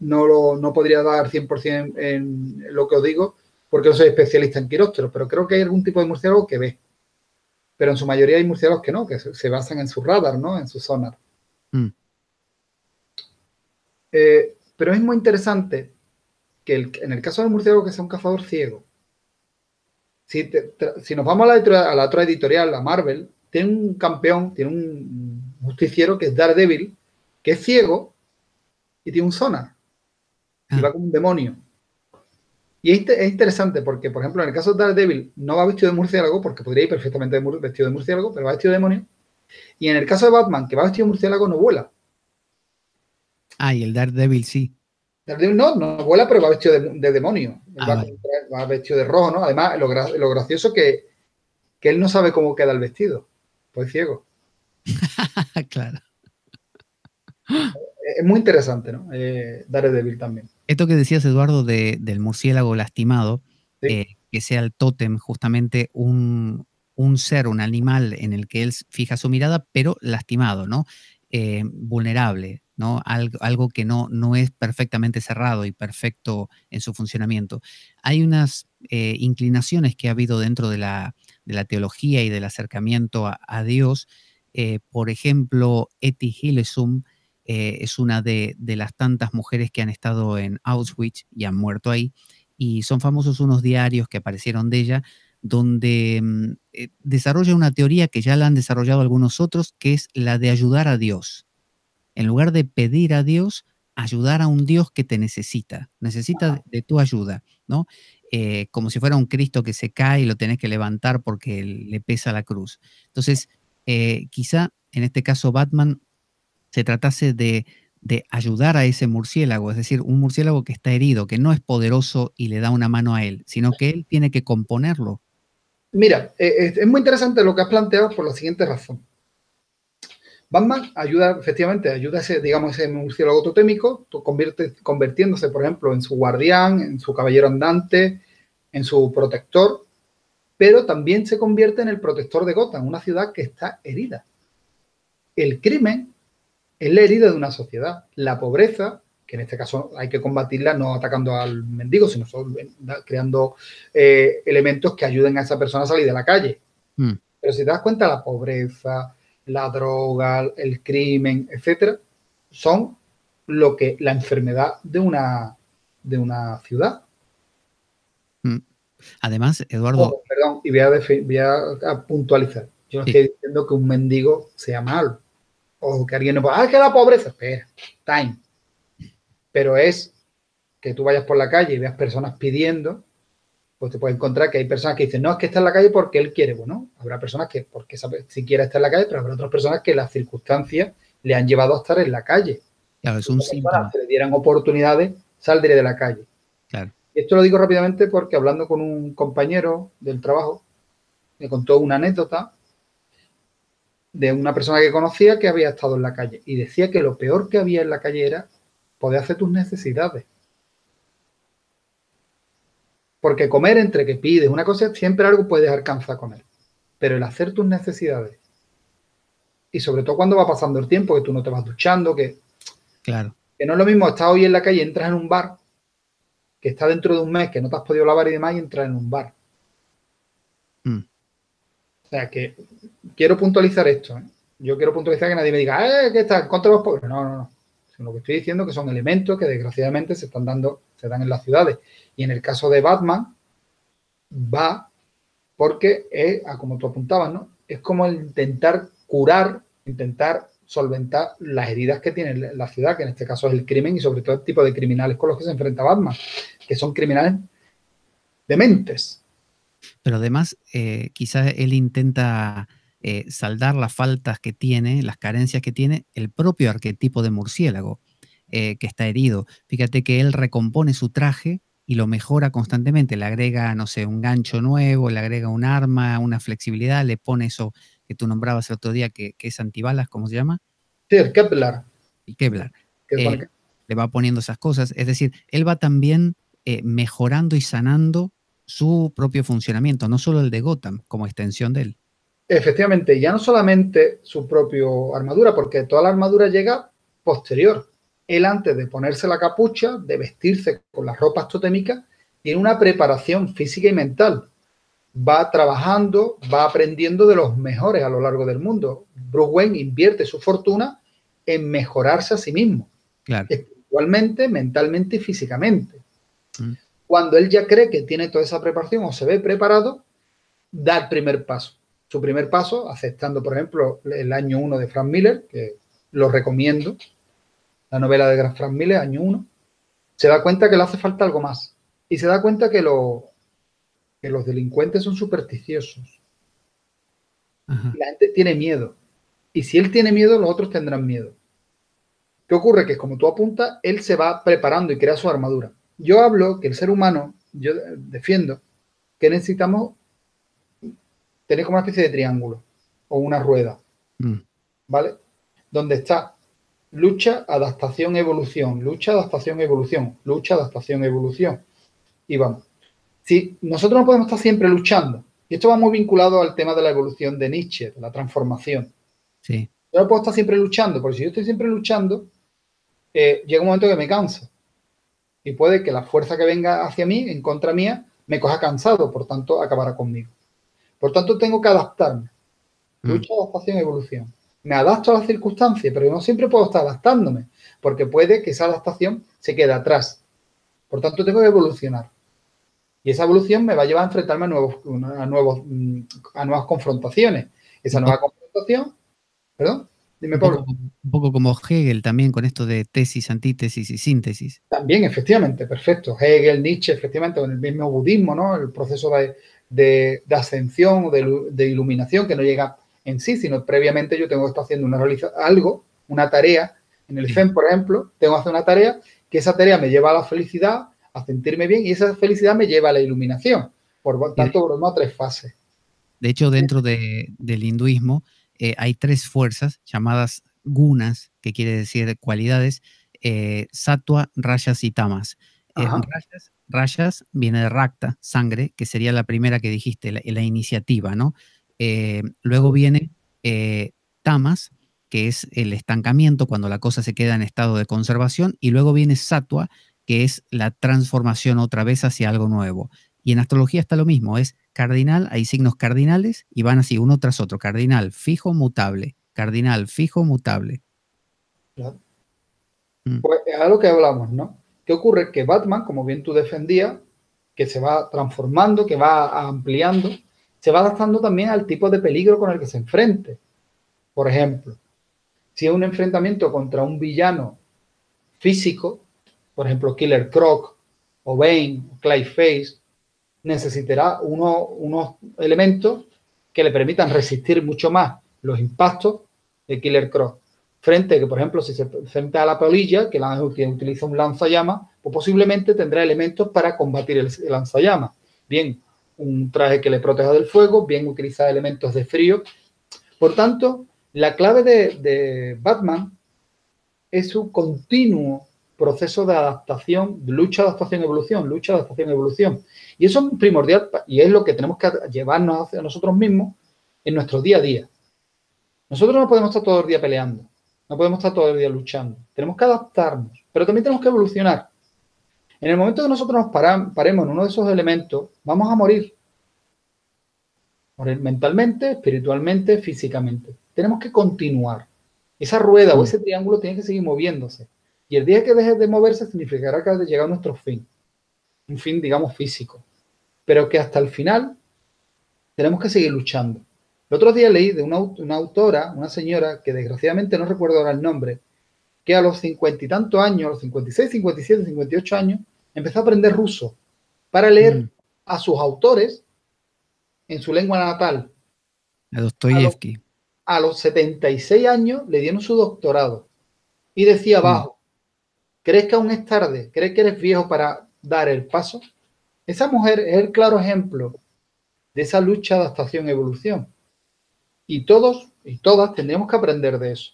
no podría dar 100% en lo que os digo, porque no soy especialista en quirópteros, pero creo que hay algún tipo de murciélago que ve. Pero en su mayoría hay murciélagos que no, que se basan en su radar, ¿no? En su sonar. Pero es muy interesante que en el caso del murciélago que sea un cazador ciego, si nos vamos a la otra editorial, a Marvel, tiene un campeón, tiene un justiciero que es Daredevil, que es ciego y tiene un sonar. Y va como un demonio. Y es interesante porque, por ejemplo, en el caso de Daredevil no va vestido de murciélago, porque podría ir perfectamente vestido de murciélago, pero va vestido de demonio. Y en el caso de Batman, que va vestido de murciélago, no vuela. Y el Daredevil sí. Daredevil no vuela, pero va vestido de demonio. Va vestido de rojo, ¿no? Además, lo gracioso que él no sabe cómo queda el vestido. Pues ciego. Claro. Es muy interesante, ¿no? Daredevil también. Esto que decías, Eduardo, del murciélago lastimado, Sí. que sea el tótem justamente un ser, un animal en el que él fija su mirada, pero lastimado, ¿no? Vulnerable, ¿no? Algo que no es perfectamente cerrado y perfecto en su funcionamiento. Hay unas inclinaciones que ha habido dentro de la teología y del acercamiento a Dios. Por ejemplo, Etty Hillesum es una de las tantas mujeres que han estado en Auschwitz y han muerto ahí, y son famosos unos diarios que aparecieron de ella, donde desarrolla una teoría que ya la han desarrollado algunos otros, que es la de ayudar a Dios. En lugar de pedir a Dios, ayudar a un Dios que te necesita de tu ayuda, ¿no? Como si fuera un Cristo que se cae y lo tenés que levantar porque le pesa la cruz. Entonces, quizá en este caso Batman se tratase de ayudar a ese murciélago, es decir, un murciélago que está herido, que no es poderoso y le da una mano a él, sino que él tiene que componerlo. Mira, es muy interesante lo que has planteado por la siguiente razón. Batman efectivamente, ayuda a ese murciélago totémico, convirtiéndose, por ejemplo, en su guardián, en su caballero andante, en su protector, pero también se convierte en el protector de Gotham, una ciudad que está herida. El crimen es la herida de una sociedad. La pobreza, que en este caso hay que combatirla no atacando al mendigo, sino creando elementos que ayuden a esa persona a salir de la calle. Pero si te das cuenta, la pobreza, la droga, el crimen, etcétera, son la enfermedad de una ciudad. Además, Eduardo... Perdón, y voy a puntualizar. Yo no estoy diciendo que un mendigo sea malo, o que alguien no pueda, que la pobreza, espera, time. Pero es que tú vayas por la calle y veas personas pidiendo, pues te puedes encontrar que hay personas que dicen, no, es que está en la calle porque él quiere. Bueno, habrá personas que porque si quiere estar en la calle, pero habrá otras personas que las circunstancias le han llevado a estar en la calle. Claro, es un síntoma. Si le dieran oportunidades, saldría de la calle. Claro. Y esto lo digo rápidamente porque hablando con un compañero del trabajo, me contó una anécdota de una persona que conocía que había estado en la calle y decía que lo peor que había en la calle era poder hacer tus necesidades. Porque comer entre que pides una cosa, siempre algo puedes alcanzar con él. Pero el hacer tus necesidades, y sobre todo cuando va pasando el tiempo, que tú no te vas duchando, claro, que no es lo mismo estar hoy en la calle y entras en un bar, que está dentro de un mes, que no te has podido lavar y demás, y entras en un bar. O sea, que quiero puntualizar esto, ¿eh? Yo quiero puntualizar que nadie me diga, ¿qué está? ¿Contra los pobres? No. Lo que estoy diciendo que son elementos que desgraciadamente se dan en las ciudades. Y en el caso de Batman, va porque es, como tú apuntabas, ¿no? Es como el intentar curar, intentar solventar las heridas que tiene la ciudad, que en este caso es el crimen y sobre todo el tipo de criminales con los que se enfrenta Batman, que son criminales dementes. Pero además, quizás él intenta saldar las faltas que tiene, las carencias que tiene el propio arquetipo de murciélago que está herido. Fíjate que él recompone su traje y lo mejora constantemente, le agrega, no sé, un gancho nuevo, le agrega un arma, una flexibilidad, le pone eso que tú nombrabas el otro día, que es antibalas, ¿cómo se llama? Sí, el Kevlar. El Kevlar. Le va poniendo esas cosas, es decir, él va también mejorando y sanando su propio funcionamiento, no solo el de Gotham, como extensión de él. efectivamente, ya no solamente su propia armadura, porque toda la armadura llega posterior. Él, antes de ponerse la capucha, de vestirse con las ropas totémicas, tiene una preparación física y mental. Va trabajando, va aprendiendo de los mejores a lo largo del mundo. Bruce Wayne invierte su fortuna en mejorarse a sí mismo, Claro. espiritualmente, mentalmente y físicamente. Cuando él ya cree que tiene toda esa preparación o se ve preparado, da el primer paso. Su primer paso, aceptando, por ejemplo, el año 1 de Frank Miller, que lo recomiendo, la novela de Frank Miller, año 1, se da cuenta que le hace falta algo más. Y se da cuenta que los delincuentes son supersticiosos. Ajá. Y la gente tiene miedo. Y si él tiene miedo, los otros tendrán miedo. ¿Qué ocurre? Que como tú apuntas, él se va preparando y crea su armadura. Yo hablo que el ser humano, yo defiendo que necesitamos tener como una especie de triángulo o una rueda, ¿vale? Donde está lucha, adaptación, evolución, lucha, adaptación, evolución, lucha, adaptación, evolución. Y vamos. Si nosotros no podemos estar siempre luchando, y esto va muy vinculado al tema de la evolución de Nietzsche, de la transformación. Sí. Yo no puedo estar siempre luchando, porque si yo estoy siempre luchando, llega un momento que me canso. Y puede que la fuerza que venga hacia mí, en contra mía, me coja cansado, por tanto, acabará conmigo. Por tanto, tengo que adaptarme. Lucha, adaptación, evolución. Me adapto a las circunstancias, pero no siempre puedo estar adaptándome, porque puede que esa adaptación se quede atrás. Por tanto, tengo que evolucionar. Y esa evolución me va a llevar a enfrentarme a nuevas confrontaciones. Esa nueva confrontación, perdón, dime, Pablo. Un poco como Hegel también con esto de tesis, antítesis y síntesis. También, efectivamente, perfecto. Hegel, Nietzsche, efectivamente, con el mismo budismo, ¿no? El proceso de ascensión o de iluminación que no llega en sí, sino previamente yo tengo que estar haciendo una tarea. En el Zen, por ejemplo, tengo que hacer una tarea, que esa tarea me lleva a la felicidad, a sentirme bien, y esa felicidad me lleva a la iluminación. Por tanto, volvemos a 3 fases. De hecho, dentro del hinduismo hay 3 fuerzas llamadas gunas, que quiere decir cualidades, sattva, rayas y tamas. Rayas viene de rakta, sangre, que sería la primera que dijiste, la iniciativa, ¿no? Luego viene tamas, que es el estancamiento, cuando la cosa se queda en estado de conservación, y luego viene sattva, que es la transformación otra vez hacia algo nuevo. Y en astrología está lo mismo, es cardinal, hay signos cardinales y van así uno tras otro, cardinal, fijo, mutable, cardinal, fijo, mutable. Claro. Pues es a lo que hablamos, ¿no? ¿Qué ocurre? Que Batman, como bien tú defendías, que se va transformando, que va ampliando, se va adaptando también al tipo de peligro con el que se enfrente. Por ejemplo, si es un enfrentamiento contra un villano físico, por ejemplo, Killer Croc o Bane o Clayface, necesitará unos elementos que le permitan resistir mucho más los impactos de Killer Croc. Frente que, por ejemplo, si se enfrenta a la polilla, que utiliza un lanzallamas, pues posiblemente tendrá elementos para combatir el lanzallamas. Bien, un traje que le proteja del fuego, bien utilizar elementos de frío. Por tanto, la clave de Batman es su continuo proceso de adaptación, lucha, adaptación, evolución, lucha, adaptación, evolución. Y eso es primordial y es lo que tenemos que llevarnos hacia nosotros mismos en nuestro día a día. Nosotros no podemos estar todo el día peleando, no podemos estar todo el día luchando. Tenemos que adaptarnos, pero también tenemos que evolucionar. En el momento que nosotros nos paremos en uno de esos elementos, vamos a morir. Morir mentalmente, espiritualmente, físicamente. Tenemos que continuar. Esa rueda o ese triángulo tiene que seguir moviéndose. Y el día que deje de moverse significará que ha llegado a nuestro fin. Un fin, digamos, físico. Pero que hasta el final tenemos que seguir luchando. El otro día leí de una autora, una señora, que desgraciadamente no recuerdo ahora el nombre, que a los 50 y tantos años, a los 56, 57, 58 años, empezó a aprender ruso para leer a sus autores en su lengua natal. A Dostoyevsky. A los 76 años le dieron su doctorado. Y decía abajo, ¿crees que aún es tarde? ¿Crees que eres viejo para dar el paso? Esa mujer es el claro ejemplo de esa lucha, adaptación, evolución. Y todos y todas tendríamos que aprender de eso.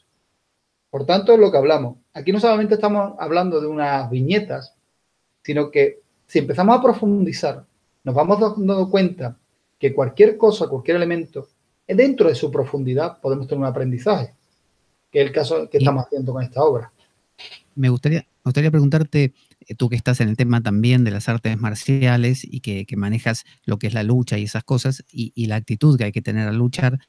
Por tanto, es lo que hablamos. Aquí no solamente estamos hablando de unas viñetas, sino que si empezamos a profundizar, nos vamos dando cuenta que cualquier cosa, cualquier elemento, dentro de su profundidad podemos tener un aprendizaje, que es el caso que estamos haciendo con esta obra. Me gustaría preguntarte, tú que estás en el tema también de las artes marciales y que manejas lo que es la lucha y esas cosas y la actitud que hay que tener al luchar,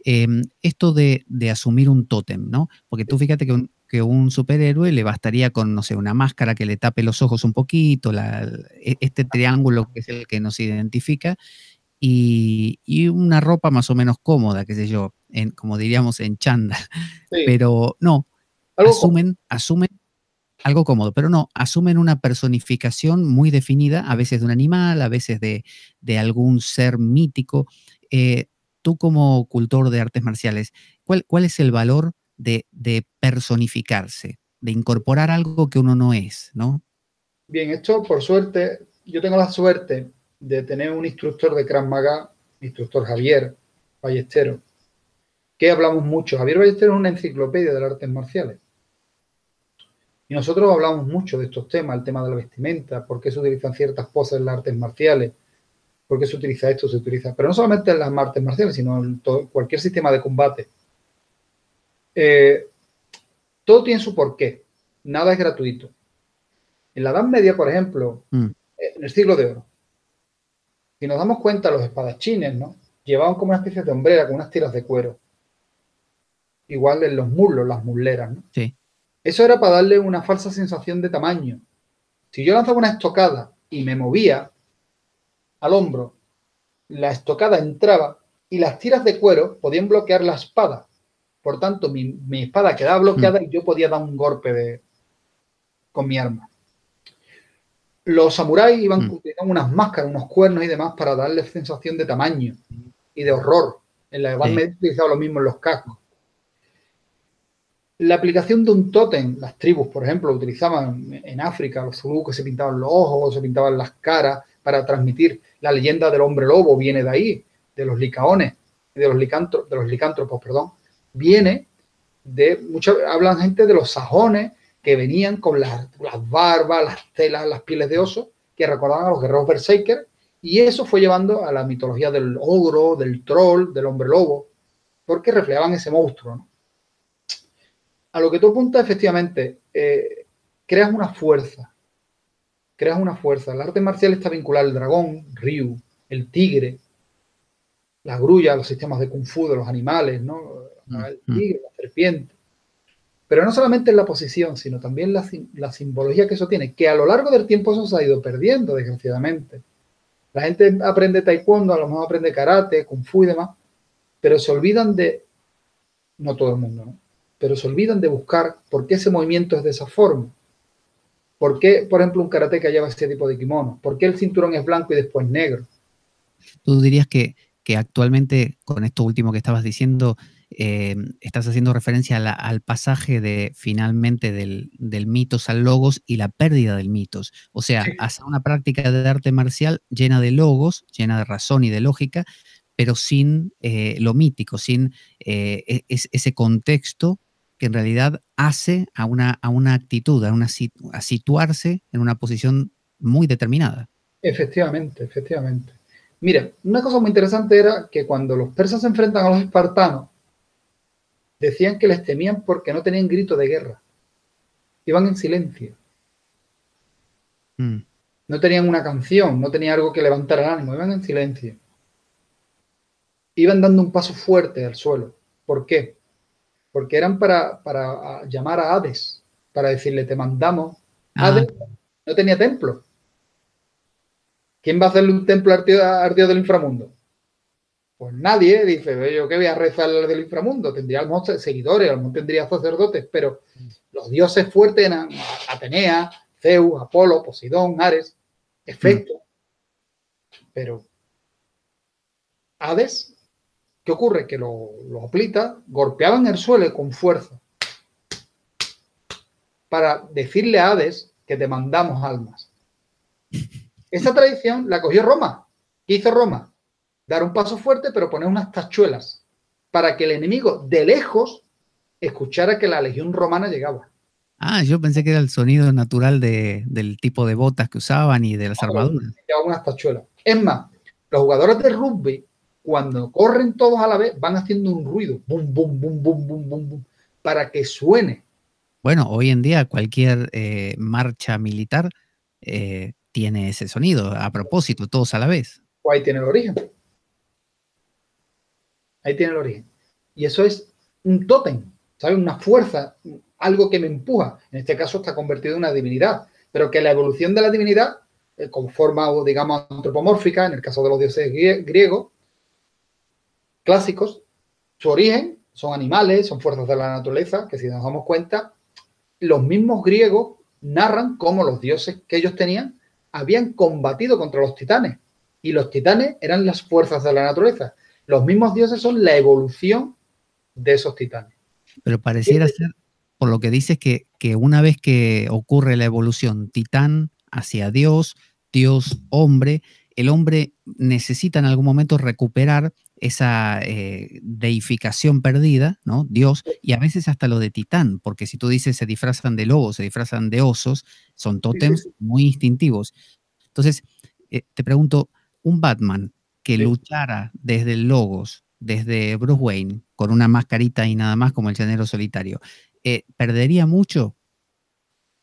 esto de asumir un tótem, ¿no? Porque tú fíjate que un superhéroe le bastaría con, no sé, una máscara que le tape los ojos un poquito, este triángulo que es el que nos identifica, y una ropa más o menos cómoda, qué sé yo, como diríamos en chándal. Sí. Pero no, asumen algo cómodo, pero no, asumen una personificación muy definida, a veces de un animal, a veces de algún ser mítico. Tú como cultor de artes marciales, ¿cuál es el valor de personificarse, de incorporar algo que uno no es, ¿no? Bien, esto por suerte, yo tengo la suerte de tener un instructor de Krav Maga, instructor Javier Ballesteros, que hablamos mucho. Javier Ballesteros es una enciclopedia de las artes marciales. Y nosotros hablamos mucho de estos temas, el tema de la vestimenta, por qué se utilizan ciertas poses en las artes marciales, por qué se utiliza esto, se utiliza, pero no solamente en las artes marciales, sino en cualquier sistema de combate. Todo tiene su porqué, nada es gratuito. En la Edad Media, por ejemplo, en el siglo de oro, si nos damos cuenta, los espadachines, ¿no?, llevaban como una especie de hombrera con unas tiras de cuero. Igual en los muslos, las musleras, ¿no? Sí. Eso era para darle una falsa sensación de tamaño. Si yo lanzaba una estocada y me movía al hombro, la estocada entraba y las tiras de cuero podían bloquear la espada. Por tanto, mi espada quedaba bloqueada y yo podía dar un golpe con mi arma. Los samuráis iban utilizando unas máscaras, unos cuernos y demás para darle sensación de tamaño y de horror. En la Edad Media utilizaba lo mismo en los cascos. La aplicación de un tótem, las tribus, por ejemplo, lo utilizaban en África, los zulú, que se pintaban los ojos, se pintaban las caras para transmitir la leyenda del hombre lobo, viene de ahí, de los licaones, de los licántropos, perdón. Viene de, hablan gente de los sajones que venían con las barbas, las telas, las pieles de oso, que recordaban a los guerreros berserker, y eso fue llevando a la mitología del ogro, del troll, del hombre lobo, porque reflejaban ese monstruo, ¿no? A lo que tú apuntas, efectivamente, creas una fuerza. Creas una fuerza. El arte marcial está vinculado al dragón, Ryu, el tigre, la grulla, los sistemas de Kung Fu de los animales, ¿no? El tigre, la serpiente. Pero no solamente en la posición, sino también la simbología que eso tiene, que a lo largo del tiempo eso se ha ido perdiendo, desgraciadamente. La gente aprende taekwondo, a lo mejor aprende karate, Kung Fu y demás, pero se olvidan de, no todo el mundo, ¿no?, pero se olvidan de buscar por qué ese movimiento es de esa forma. ¿Por qué, por ejemplo, un karateca lleva ese tipo de kimono? ¿Por qué el cinturón es blanco y después negro? ¿Tú dirías que actualmente, con esto último que estabas diciendo, estás haciendo referencia al pasaje de finalmente del mitos al logos y la pérdida del mitos? O sea, hacia una práctica de arte marcial llena de logos, llena de razón y de lógica, pero sin lo mítico, sin ese contexto que en realidad hace a una actitud, a situarse en una posición muy determinada. Efectivamente, efectivamente. Mira, una cosa muy interesante era que cuando los persas se enfrentan a los espartanos, decían que les temían porque no tenían grito de guerra. Iban en silencio. No tenían una canción, no tenían algo que levantara el ánimo, iban en silencio. Iban dando un paso fuerte al suelo. ¿Por qué? Porque eran para llamar a Hades, para decirle, te mandamos. Hades no tenía templo. ¿Quién va a hacerle un templo al dios del inframundo? Pues nadie. Dice, yo qué voy a rezar al del inframundo. Tendría a lo mejor seguidores, a lo mejor tendría sacerdotes, pero los dioses fuertes eran Atenea, Zeus, Apolo, Poseidón, Ares, Hefesto. Pero Hades, ¿qué ocurre? Que los hoplitas golpeaban el suelo con fuerza para decirle a Hades que te mandamos almas. Esa tradición la cogió Roma. ¿Qué hizo Roma? Dar un paso fuerte, pero poner unas tachuelas para que el enemigo de lejos escuchara que la legión romana llegaba. Yo pensé que era el sonido natural del tipo de botas que usaban y de las armaduras. Llevaban unas tachuelas. Es más, los jugadores de rugby cuando corren todos a la vez, van haciendo un ruido, bum, bum, bum, bum, bum, bum, bum, para que suene. Bueno, hoy en día cualquier marcha militar tiene ese sonido, a propósito, todos a la vez. Pues ahí tiene el origen. Ahí tiene el origen. Y eso es un tótem, ¿sabes? Una fuerza, algo que me empuja. En este caso está convertido en una divinidad, pero que la evolución de la divinidad, con forma, digamos, antropomórfica, en el caso de los dioses griegos, clásicos, su origen son animales, son fuerzas de la naturaleza, que si nos damos cuenta, los mismos griegos narran cómo los dioses que ellos tenían habían combatido contra los titanes. Y los titanes eran las fuerzas de la naturaleza. Los mismos dioses son la evolución de esos titanes. Pero pareciera ser, por lo que dices, que una vez que ocurre la evolución titán hacia Dios, Dios hombre, el hombre necesita en algún momento recuperar esa deificación perdida, ¿no? Dios, y a veces hasta lo de titán, porque si tú dices se disfrazan de lobos, se disfrazan de osos, son tótems muy instintivos. Entonces, te pregunto, un Batman que luchara desde el Logos, desde Bruce Wayne, con una mascarita y nada más como el llanero solitario, ¿perdería mucho?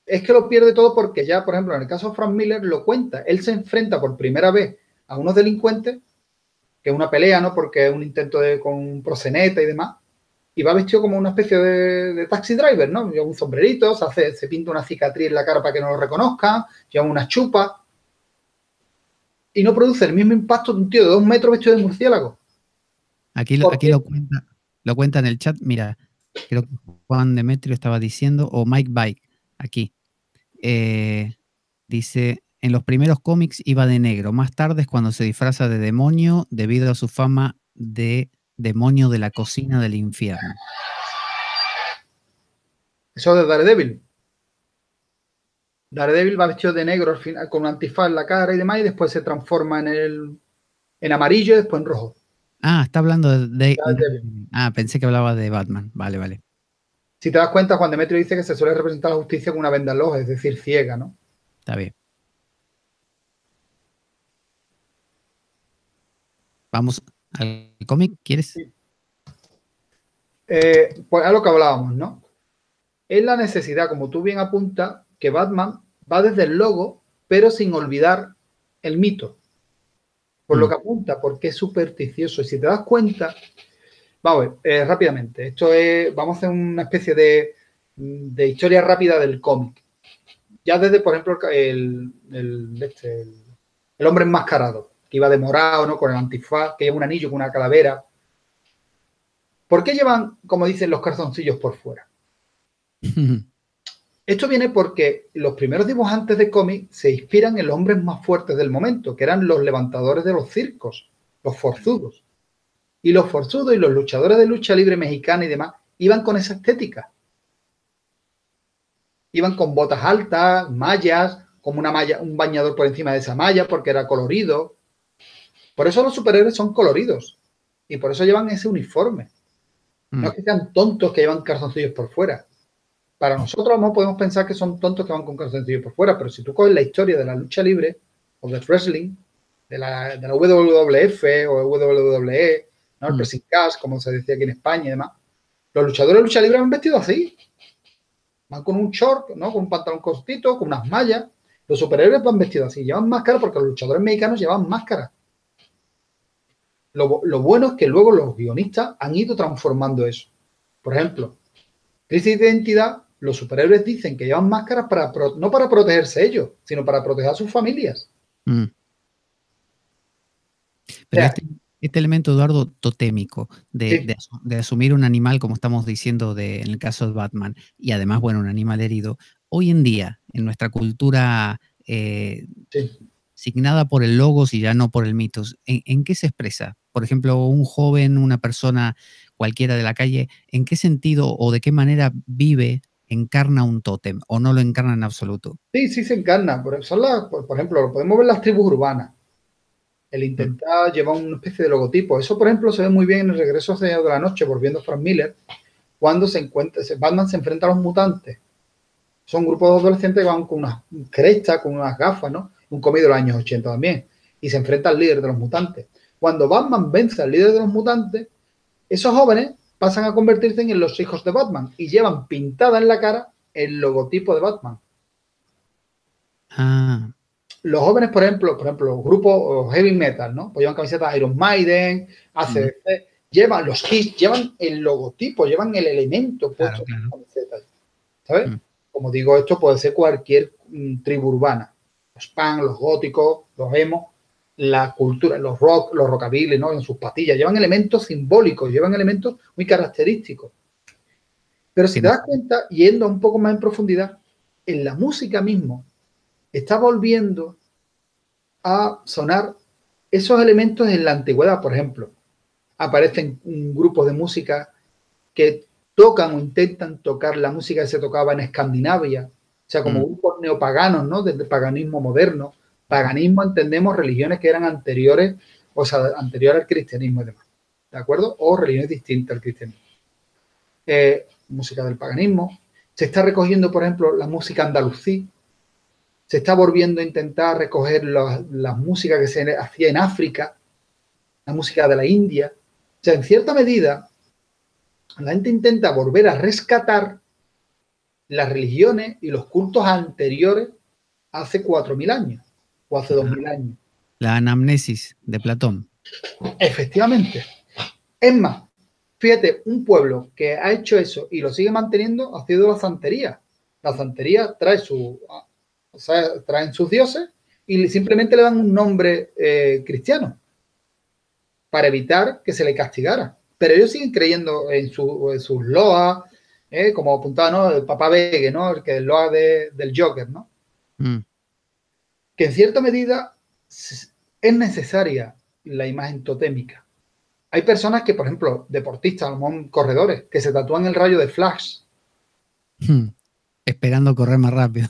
Es que lo pierde todo porque ya, por ejemplo, en el caso de Frank Miller lo cuenta. Él se enfrenta por primera vez a unos delincuentes, que es una pelea, ¿no? Porque es un intento con un proxeneta y demás. Y va vestido como una especie de taxi driver, ¿no? Lleva un sombrerito, se pinta una cicatriz en la cara para que no lo reconozcan, lleva unas chupas. Y no produce el mismo impacto de un tío de 2 metros vestido de murciélago. Aquí lo cuenta en el chat. Mira, creo que Juan Demetrio estaba diciendo, o Mike Bike, aquí. Dice, en los primeros cómics iba de negro. Más tarde es cuando se disfraza de demonio debido a su fama de demonio de la cocina del infierno. Eso de Daredevil. Daredevil va vestido de negro al final, con un antifaz en la cara y demás, y después se transforma en amarillo y después en rojo. Ah, está hablando de pensé que hablaba de Batman. Vale, vale. Si te das cuenta, Juan Demetrio dice que se suele representar la justicia con una venda en los ojos, es decir, ciega, ¿no? Está bien. Vamos al cómic, ¿quieres? Sí. Pues a lo que hablábamos, ¿no? Es la necesidad, como tú bien apuntas, que Batman va desde el logo, pero sin olvidar el mito. Por lo que apunta, porque es supersticioso. Y si te das cuenta, vamos a ver, rápidamente, vamos a hacer una especie de historia rápida del cómic. Ya desde, por ejemplo, el hombre enmascarado, que iba de morado, ¿no? Con el antifaz, que lleva un anillo con una calavera. ¿Por qué llevan, como dicen, los calzoncillos por fuera? Esto viene porque los primeros dibujantes de cómic se inspiran en los hombres más fuertes del momento, que eran los levantadores de los circos, los forzudos. Y los forzudos y los luchadores de lucha libre mexicana y demás iban con esa estética. Iban con botas altas, mallas, como una malla, un bañador por encima de esa malla, porque era colorido. Por eso los superhéroes son coloridos. Y por eso llevan ese uniforme. No es que sean tontos que llevan calzoncillos por fuera. Para nosotros no podemos pensar que son tontos que van con calzoncillos por fuera, pero si tú coges la historia de la lucha libre o del wrestling, de la WWF o WWE, ¿no? El pressing catch, como se decía aquí en España y demás, los luchadores de lucha libre van vestidos así. Van con un short, ¿no? Con un pantalón cortito, con unas mallas. Los superhéroes van vestidos así, llevan máscara porque los luchadores mexicanos llevan máscara. Lo bueno es que luego los guionistas han ido transformando eso. Por ejemplo, Crisis de Identidad, los superhéroes dicen que llevan máscaras no para protegerse ellos, sino para proteger a sus familias. Pero este elemento, Eduardo, totémico, de asumir un animal, como estamos diciendo en el caso de Batman, y además, bueno, un animal herido, hoy en día, en nuestra cultura signada por el logos y ya no por el mitos, ¿en qué se expresa? Por ejemplo, un joven, una persona cualquiera de la calle, ¿en qué sentido o de qué manera encarna un tótem o no lo encarna en absoluto? Sí, sí se encarna. Por ejemplo, podemos ver las tribus urbanas. El intentar llevar una especie de logotipo. Eso, por ejemplo, se ve muy bien en el Regreso de la Noche, volviendo a Frank Miller, cuando Batman se enfrenta a los mutantes. Son grupos de adolescentes que van con unas crestas, con unas gafas, ¿no? Un cómic de los años 80 también. Y se enfrenta al líder de los mutantes. Cuando Batman vence al líder de los mutantes, esos jóvenes pasan a convertirse en los hijos de Batman y llevan pintada en la cara el logotipo de Batman. Ah, Los jóvenes, por ejemplo, los grupos heavy metal, ¿no? Pues llevan camisetas Iron Maiden, AC/DC, llevan los Kiss, llevan el logotipo, llevan el elemento puesto en las camisetas, ¿sabes? Como digo, esto puede ser cualquier tribu urbana. Los punk, los góticos, los emo, la cultura, los rock, los rockabilly, ¿no? En sus patillas, llevan elementos simbólicos, llevan elementos muy característicos. Pero si te das cuenta, yendo un poco más en profundidad, en la música mismo, está volviendo a sonar esos elementos en la antigüedad. Por ejemplo, aparecen grupos de música que tocan o intentan tocar la música que se tocaba en Escandinavia, o sea, como grupos neopaganos, ¿no? Desde el paganismo moderno. Paganismo entendemos religiones que eran anteriores, o sea, anteriores al cristianismo y demás, ¿de acuerdo? O religiones distintas al cristianismo. Música del paganismo. Se está recogiendo, por ejemplo, la música andalusí. Se está volviendo a intentar recoger la música que se hacía en África, la música de la India. O sea, en cierta medida, la gente intenta volver a rescatar las religiones y los cultos anteriores hace 4.000 años o hace 2.000 años. La anamnesis de Platón. Efectivamente. Es más, fíjate, un pueblo que ha hecho eso y lo sigue manteniendo ha sido la santería. La santería traen sus dioses y simplemente le dan un nombre cristiano para evitar que se le castigara. Pero ellos siguen creyendo en sus loas, como apuntaba, ¿no? El Papá Vegue, ¿no? El que es loa del Joker, ¿no? Que en cierta medida es necesaria la imagen totémica. Hay personas que, por ejemplo, deportistas, a lo mejor corredores, que se tatúan el rayo de Flash. Esperando correr más rápido.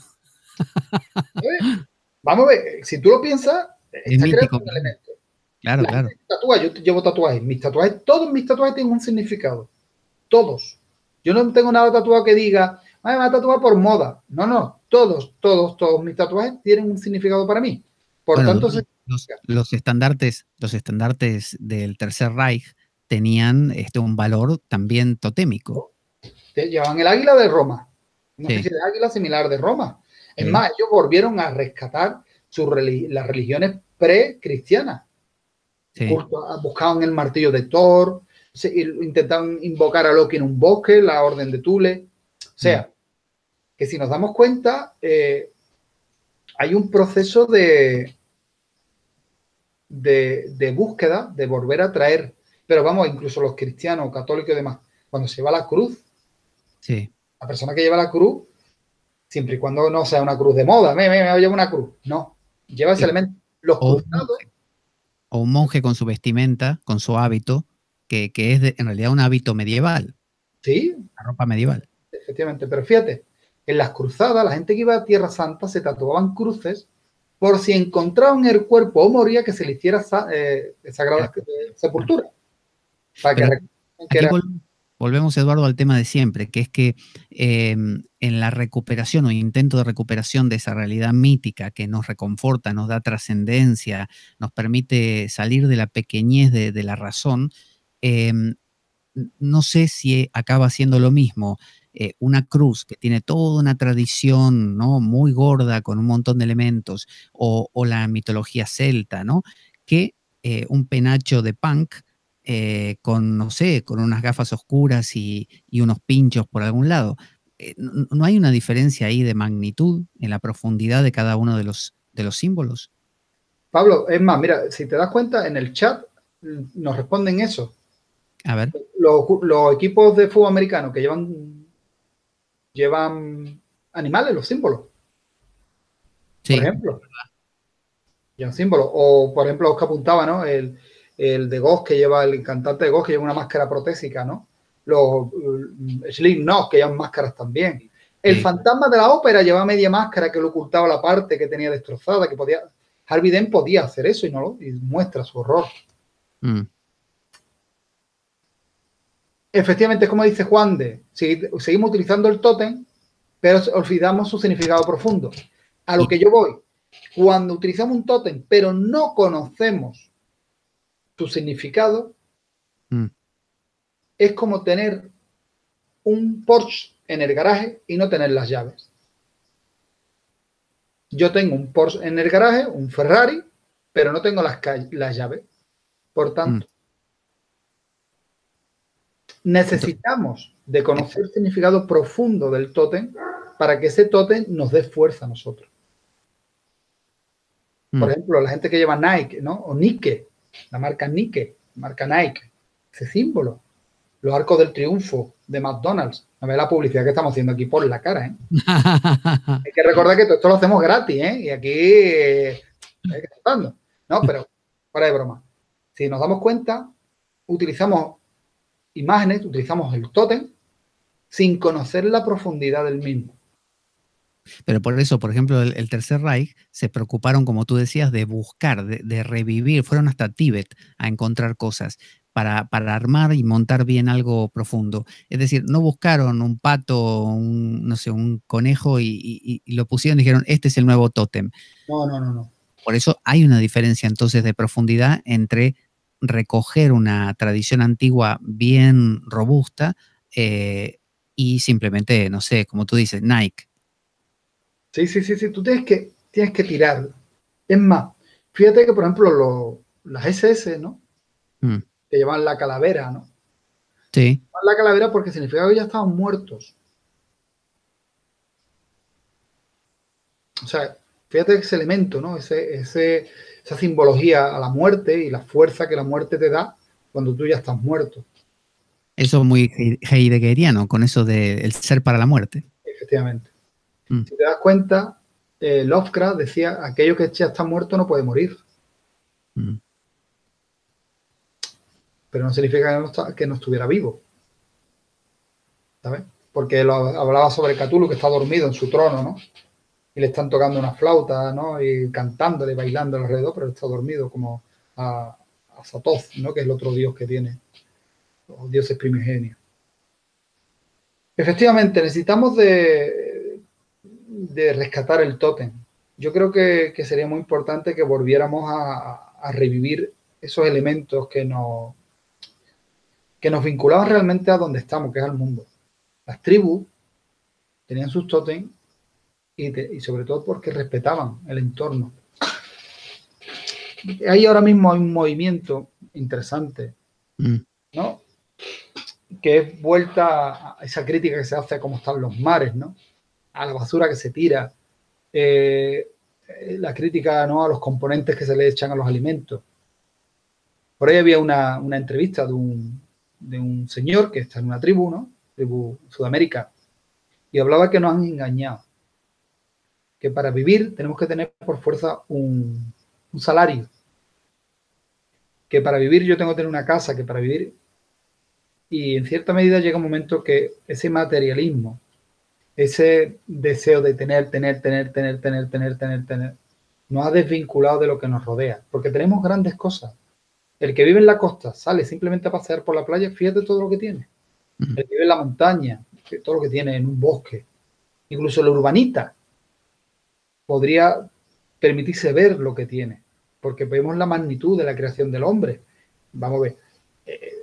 Vamos a ver, si tú lo piensas, está creando un elemento. Claro, claro. Yo llevo tatuajes. Todos mis tatuajes tienen un significado. Todos. Yo no tengo nada tatuado que diga, me va a tatuar por moda. No. Todos mis tatuajes tienen un significado para mí. Por tanto, los estandartes del Tercer Reich tenían un valor también totémico. Llevaban el águila de Roma. Una especie de águila similar de Roma. Es más, ellos volvieron a rescatar las religiones pre-cristianas. Buscaban el martillo de Thor, intentaban invocar a Loki en un bosque, la orden de Thule. O sea, que si nos damos cuenta, hay un proceso de búsqueda, de volver a traer. Pero vamos, incluso los cristianos, católicos y demás, cuando se lleva la cruz, la persona que lleva la cruz, siempre y cuando no sea una cruz de moda, me lleva una cruz, no, lleva ese elemento. Los cruzados. O un monje con su vestimenta, con su hábito, que es en realidad un hábito medieval. Sí. La ropa medieval. Efectivamente, pero fíjate, en las cruzadas, la gente que iba a Tierra Santa se tatuaban cruces por si encontraban el cuerpo o moría que se le hiciera sagrada sepultura. Para que volvemos, Eduardo, al tema de siempre, que es que en la recuperación o intento de recuperación de esa realidad mítica que nos reconforta, nos da trascendencia, nos permite salir de la pequeñez de la razón, no sé si acaba siendo lo mismo una cruz que tiene toda una tradición, ¿no? Muy gorda, con un montón de elementos, o la mitología celta, ¿no? Que un penacho de punk con, no sé, con unas gafas oscuras y unos pinchos por algún lado. ¿No hay una diferencia ahí de magnitud en la profundidad de cada uno de los símbolos? Pablo, es más, mira, si te das cuenta, en el chat nos responden eso. A ver. Los equipos de fútbol americano que llevan animales, los símbolos. Sí. Por ejemplo. Llevan símbolos. O, por ejemplo, los que apuntaba, ¿no? El de Ghost que lleva, el cantante de Ghost que lleva una máscara protésica, ¿no? Los Slipknot que llevan máscaras también. El fantasma de la ópera lleva media máscara que le ocultaba la parte que tenía destrozada, que podía... Harvey Dent podía hacer eso y muestra su horror. Efectivamente, es como dice Juan de, seguimos utilizando el tótem, pero olvidamos su significado profundo. A lo que yo voy, cuando utilizamos un tótem, pero no conocemos su significado Mm. es como tener un Porsche en el garaje y no tener las llaves. Yo tengo un Porsche en el garaje, un Ferrari, pero no tengo las llaves. Por tanto, necesitamos de conocer el significado profundo del tótem para que ese tótem nos dé fuerza a nosotros. Por ejemplo, la gente que lleva Nike, ¿no? O Nike, la marca Nike, marca Nike, ese símbolo. Los arcos del triunfo de McDonald's. No ve la publicidad que estamos haciendo aquí por la cara, ¿eh? Hay que recordar que todo esto lo hacemos gratis, ¿eh? Y aquí hay que estarlo. No, pero fuera de broma. Si nos damos cuenta, utilizamos imágenes, utilizamos el tótem sin conocer la profundidad del mismo. Pero por eso, por ejemplo, el Tercer Reich se preocuparon, como tú decías, de buscar, de revivir, fueron hasta Tíbet a encontrar cosas para armar y montar bien algo profundo. Es decir, no buscaron un pato, no sé, un conejo y lo pusieron y dijeron, este es el nuevo tótem. No. Por eso hay una diferencia entonces de profundidad entre recoger una tradición antigua bien robusta y simplemente, no sé, como tú dices, Nike. Sí. Tú tienes que tirar. Es más, fíjate que, por ejemplo, las SS, ¿no? Que llevan la calavera, ¿no? Sí. Llevan la calavera porque significaba que ya estaban muertos. O sea, fíjate ese elemento, ¿no? Esa simbología a la muerte y la fuerza que la muerte te da cuando tú ya estás muerto. Eso es muy heideggeriano, con eso de el ser para la muerte. Efectivamente. Si te das cuenta, Lovecraft decía, aquello que ya está muerto no puede morir. Pero no significa que no estuviera vivo. ¿Sabes? Porque hablaba sobre Cthulhu, que está dormido en su trono, ¿no? Y le están tocando una flauta, ¿no? Y cantándole, bailando alrededor, pero está dormido como a Satoth, ¿no? Que es el otro dios que tiene, los dioses primigenios. Efectivamente, necesitamos de rescatar el tótem. Yo creo que sería muy importante que volviéramos a revivir esos elementos que nos vinculaban realmente a donde estamos, que es al mundo. Las tribus tenían sus tótem y sobre todo porque respetaban el entorno. Ahí ahora mismo hay un movimiento interesante, ¿no? Que es vuelta a esa crítica que se hace a cómo están los mares, ¿no? A la basura que se tira, la crítica, ¿no? A los componentes que se le echan a los alimentos. Por ahí había una entrevista de un señor que está en una tribu, ¿no? Tribu Sudamérica, y hablaba que nos han engañado, que para vivir tenemos que tener por fuerza un salario, que para vivir yo tengo que tener una casa, que para vivir, y en cierta medida llega un momento que ese materialismo, ese deseo de tener, nos ha desvinculado de lo que nos rodea, porque tenemos grandes cosas. El que vive en la costa sale simplemente a pasear por la playa, fíjate todo lo que tiene. El que vive en la montaña, todo lo que tiene en un bosque, incluso el urbanita podría permitirse ver lo que tiene, porque vemos la magnitud de la creación del hombre. Vamos a ver,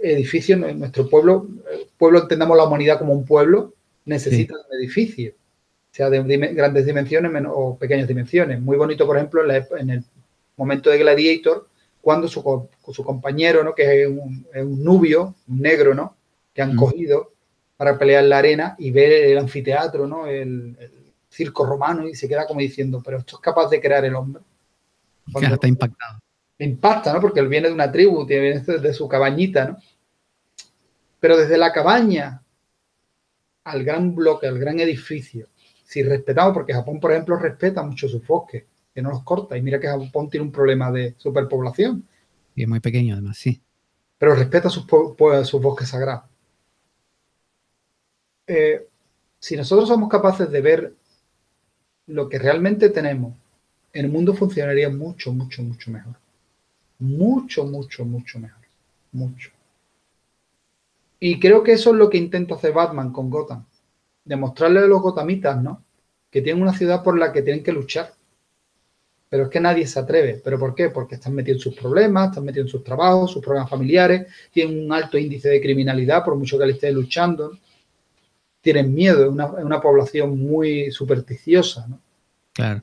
edificios en nuestro pueblo, entendamos la humanidad como un pueblo, necesita un edificio, sea de grandes dimensiones o pequeñas dimensiones. Muy bonito, por ejemplo, en el momento de Gladiator, cuando su compañero, ¿no? Que es un nubio, un negro, ¿no? Que han cogido para pelear en la arena y ver el anfiteatro, ¿no? El circo romano, y se queda como diciendo, pero esto es capaz de crear el hombre. Claro, está impactado. Impacta, ¿no? Porque él viene de una tribu, viene de su cabañita, ¿no? Pero desde la cabaña al gran bloque, al gran edificio, si respetamos, porque Japón, por ejemplo, respeta mucho sus bosques, que no los corta, y mira que Japón tiene un problema de superpoblación. Y es muy pequeño además, sí. Pero respeta sus bosques sagrados. Si nosotros somos capaces de ver lo que realmente tenemos, el mundo funcionaría mucho mejor. Mucho mejor. Mucho. Y creo que eso es lo que intenta hacer Batman con Gotham. Demostrarle a los gotamitas, ¿no? Que tienen una ciudad por la que tienen que luchar. Pero es que nadie se atreve. ¿Pero por qué? Porque están metidos en sus problemas, están metidos en sus trabajos, sus problemas familiares, tienen un alto índice de criminalidad por mucho que le esté luchando, ¿no? Tienen miedo, es una población muy supersticiosa, ¿no? Claro.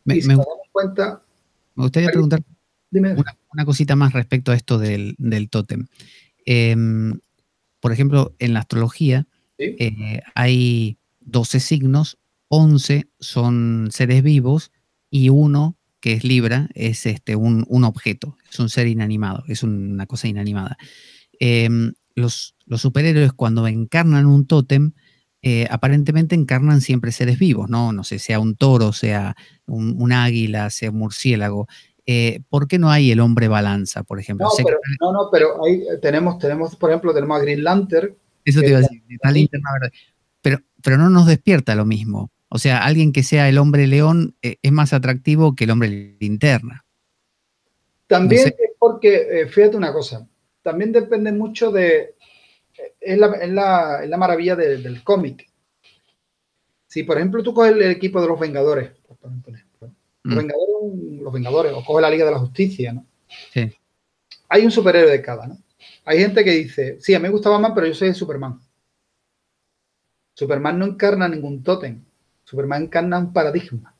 Y si Me nos damos cuenta... me gustaría preguntar Dime. una cosita más respecto a esto del tótem. Por ejemplo, en la astrología ¿Sí? hay 12 signos, 11 son seres vivos y uno, que es Libra, es un objeto, es un ser inanimado, es una cosa inanimada. Los superhéroes cuando encarnan un tótem, aparentemente encarnan siempre seres vivos, ¿no? No sé, sea un toro, sea un águila, sea un murciélago. ¿Por qué no hay el hombre balanza, por ejemplo? Sé que Pero ahí tenemos, por ejemplo, tenemos a Green Lantern. eso te iba a decir, está Linterna Verde. Pero no nos despierta lo mismo. O sea, alguien que sea el hombre león es más atractivo que el hombre linterna. También No sé. es porque, fíjate una cosa, también depende mucho de... Es la maravilla del cómic. Si, por ejemplo, tú coges el equipo de los Vengadores, por ejemplo, los Vengadores, o coges la Liga de la Justicia, ¿no? Sí. Hay un superhéroe de cada, ¿no? Hay gente que dice, sí, a mí me gusta Batman, pero yo soy Superman. Superman no encarna ningún tótem. Superman encarna un paradigma.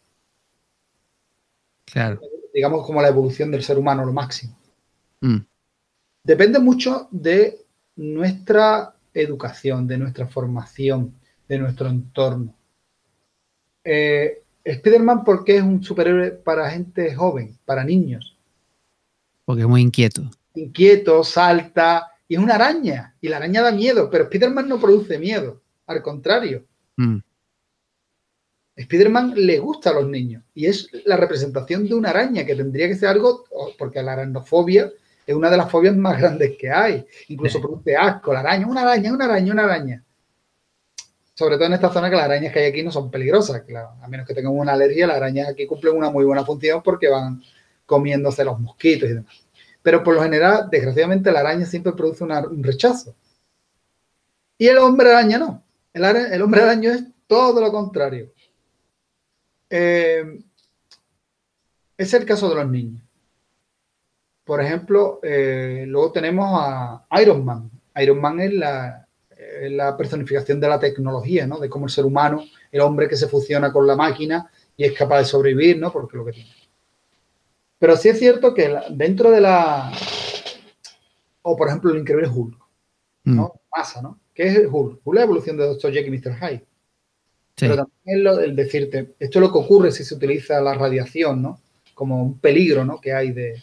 Claro. Digamos como la evolución del ser humano, lo máximo. Mm. Depende mucho de nuestra educación, de nuestra formación, de nuestro entorno. Spider-Man, ¿por qué es un superhéroe para gente joven, para niños? Porque es muy inquieto. Inquieto, salta, y es una araña, y la araña da miedo, pero Spider-Man no produce miedo, al contrario. Spider-Man le gusta a los niños, y es la representación de una araña, que tendría que ser algo, porque la aracnofobia es una de las fobias más grandes que hay, incluso produce asco, la araña, una araña, una araña, una araña. Sobre todo en esta zona, que las arañas que hay aquí no son peligrosas, claro, a menos que tengan una alergia, las arañas aquí cumplen una muy buena función porque van comiéndose los mosquitos y demás. Pero por lo general, desgraciadamente, la araña siempre produce un rechazo. Y el hombre araña no. El hombre araña es todo lo contrario. Es el caso de los niños. Por ejemplo, luego tenemos a Iron Man. Iron Man es la personificación de la tecnología, ¿no? De cómo el ser humano, el hombre que se fusiona con la máquina y es capaz de sobrevivir, ¿no? Porque lo que tiene. Pero sí es cierto que dentro de o por ejemplo el increíble Hulk, ¿no? Masa, ¿no? ¿Qué es el Hulk? Hulk es la evolución de Dr. Jekyll y Mr. Hyde. Sí. Pero también es el decirte, esto es lo que ocurre si se utiliza la radiación, ¿no? Como un peligro, ¿no? Que hay de...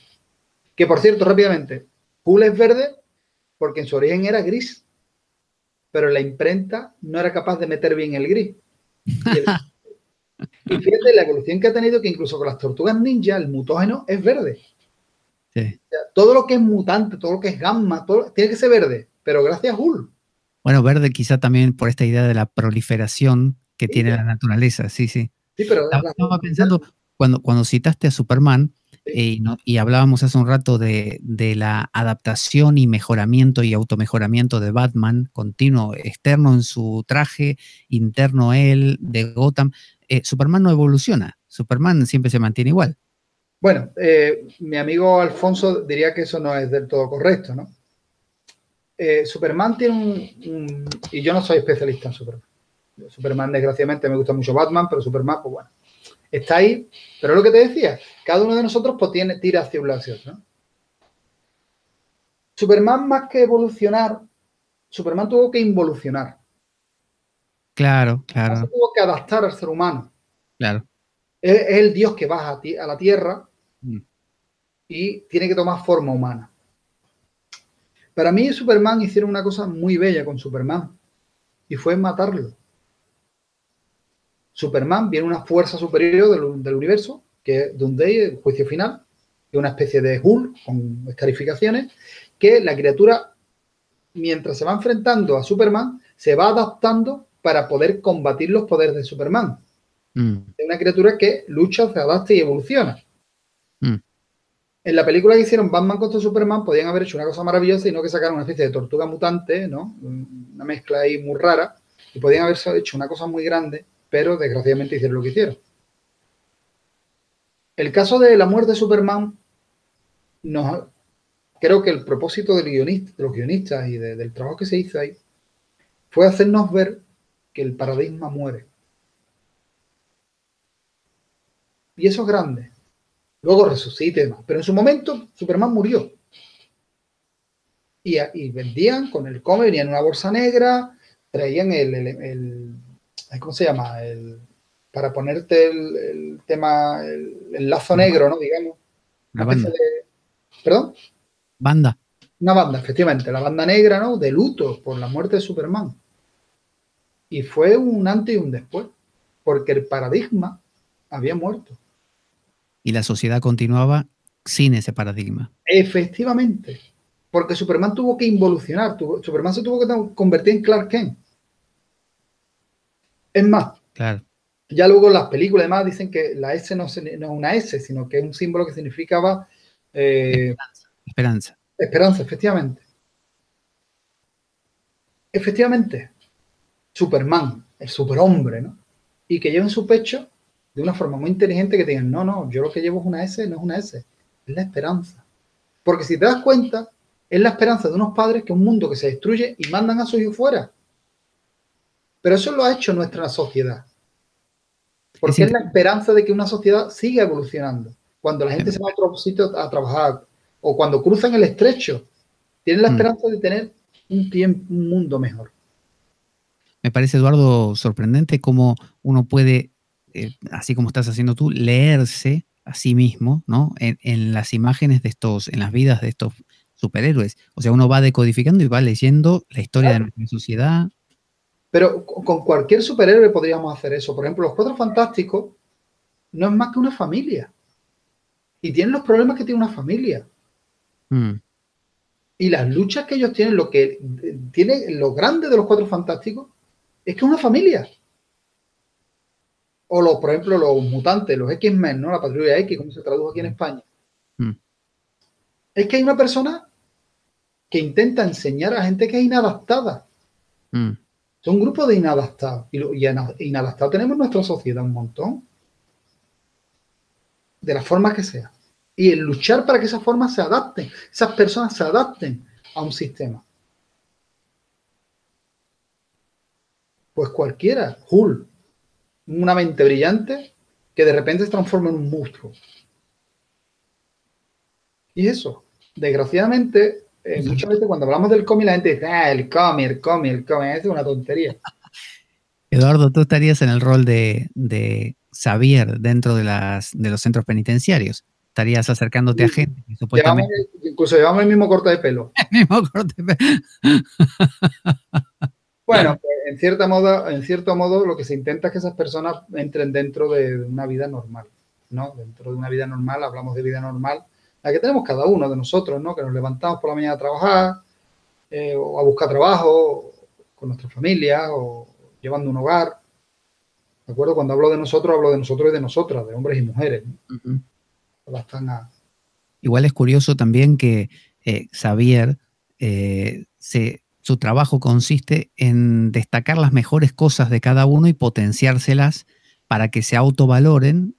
Que por cierto, rápidamente, Hulk es verde porque en su origen era gris, pero la imprenta no era capaz de meter bien el gris. Y fíjate la evolución que ha tenido, que incluso con las tortugas ninja, el mutógeno es verde. Sí. O sea, todo lo que es mutante, todo lo que es gamma, todo, tiene que ser verde, pero gracias a Hulk. Bueno, verde quizá también por esta idea de la proliferación que tiene la naturaleza, sí. Sí, pero estaba pensando, cuando citaste a Superman, y hablábamos hace un rato de la adaptación y mejoramiento y automejoramiento de Batman, continuo, externo en su traje, interno él, de Gotham. Superman no evoluciona, Superman siempre se mantiene igual. Bueno, mi amigo Alfonso diría que eso no es del todo correcto, ¿no? Superman tiene y yo no soy especialista en Superman. Superman, desgraciadamente, me gusta mucho Batman, pero Superman, pues bueno, está ahí. Pero lo que te decía, cada uno de nosotros pues tira hacia un lado hacia otro, ¿no? Superman, más que evolucionar, Superman tuvo que involucionar. Claro. Se tuvo que adaptar al ser humano. Claro. Es el Dios que baja a la Tierra y tiene que tomar forma humana. Para mí, Superman hicieron una cosa muy bella con Superman y fue matarlo. Superman viene una fuerza superior del universo, que es Doomsday, el juicio final, que es una especie de Hulk con escarificaciones, que la criatura, mientras se va enfrentando a Superman, se va adaptando para poder combatir los poderes de Superman. Es una criatura que lucha, se adapta y evoluciona. En la película que hicieron Batman contra Superman podían haber hecho una cosa maravillosa y no que sacaran una especie de tortuga mutante, ¿no? Una mezcla ahí muy rara, y podían haber hecho una cosa muy grande, pero desgraciadamente hicieron lo que hicieron. El caso de la muerte de Superman, creo que el propósito de los guionistas y del trabajo que se hizo ahí fue hacernos ver que el paradigma muere. Y eso es grande. Luego resucita y demás. Pero en su momento, Superman murió. Y vendían con el cómic, venían en una bolsa negra, traían ¿cómo se llama? Para ponerte el tema, el lazo negro, ¿no? Digamos. Una banda. ¿Perdón? Banda. Una banda, efectivamente. La banda negra, ¿no? De luto por la muerte de Superman. Y fue un antes y un después. Porque el paradigma había muerto. Y la sociedad continuaba sin ese paradigma. Efectivamente. Porque Superman tuvo que involucionar. Superman se tuvo que convertir en Clark Kent. Es más, claro. Ya luego las películas además dicen que la S no es una S, sino que es un símbolo que significaba esperanza. Esperanza, efectivamente. Efectivamente. Superman, el superhombre, ¿no? Y que lleva en su pecho de una forma muy inteligente que te digan, no, yo lo que llevo es una S, no es una S, es la esperanza. Porque si te das cuenta, es la esperanza de unos padres que un mundo que se destruye y mandan a sus hijos fuera. Pero eso lo ha hecho nuestra sociedad. Porque es la esperanza de que una sociedad siga evolucionando. Cuando la gente se va a otro sitio a trabajar o cuando cruzan el estrecho, tienen la esperanza de tener un mundo mejor. Me parece, Eduardo, sorprendente cómo uno puede, así como estás haciendo tú, leerse a sí mismo, ¿no? En las imágenes de en las vidas de estos superhéroes. O sea, uno va decodificando y va leyendo la historia de nuestra sociedad. Pero con cualquier superhéroe podríamos hacer eso. Por ejemplo, los Cuatro Fantásticos no es más que una familia. Y tienen los problemas que tiene una familia. Y las luchas que ellos tienen, lo grande de los Cuatro Fantásticos es que es una familia. O por ejemplo, los mutantes, los X-Men, ¿no? La Patrulla X, como se tradujo aquí en España. Es que hay una persona que intenta enseñar a gente que es inadaptada. Son un grupo de inadaptados. Y inadaptados tenemos en nuestra sociedad un montón. De las formas que sea. Y el luchar para que esas formas se adapten, esas personas se adapten a un sistema. Pues cualquiera, Hulk, una mente brillante que de repente se transforma en un monstruo. Y eso, desgraciadamente, muchas veces cuando hablamos del cómic la gente dice, el cómic, es una tontería. Eduardo, tú estarías en el rol de Xavier dentro de los centros penitenciarios. Estarías acercándote a gente que supuestamente... Incluso llevamos el mismo corte de pelo. El mismo corte de pelo. Bueno, pues, en cierto modo lo que se intenta es que esas personas entren dentro de una vida normal, ¿no? Dentro de una vida normal, hablamos de vida normal, la que tenemos cada uno de nosotros, ¿no? Que nos levantamos por la mañana a trabajar, o a buscar trabajo, con nuestra familia, o llevando un hogar. ¿De acuerdo? Cuando hablo de nosotros y de nosotras, de hombres y mujeres, ¿no? Igual es curioso también que Xavier, su trabajo consiste en destacar las mejores cosas de cada uno y potenciárselas para que se autovaloren,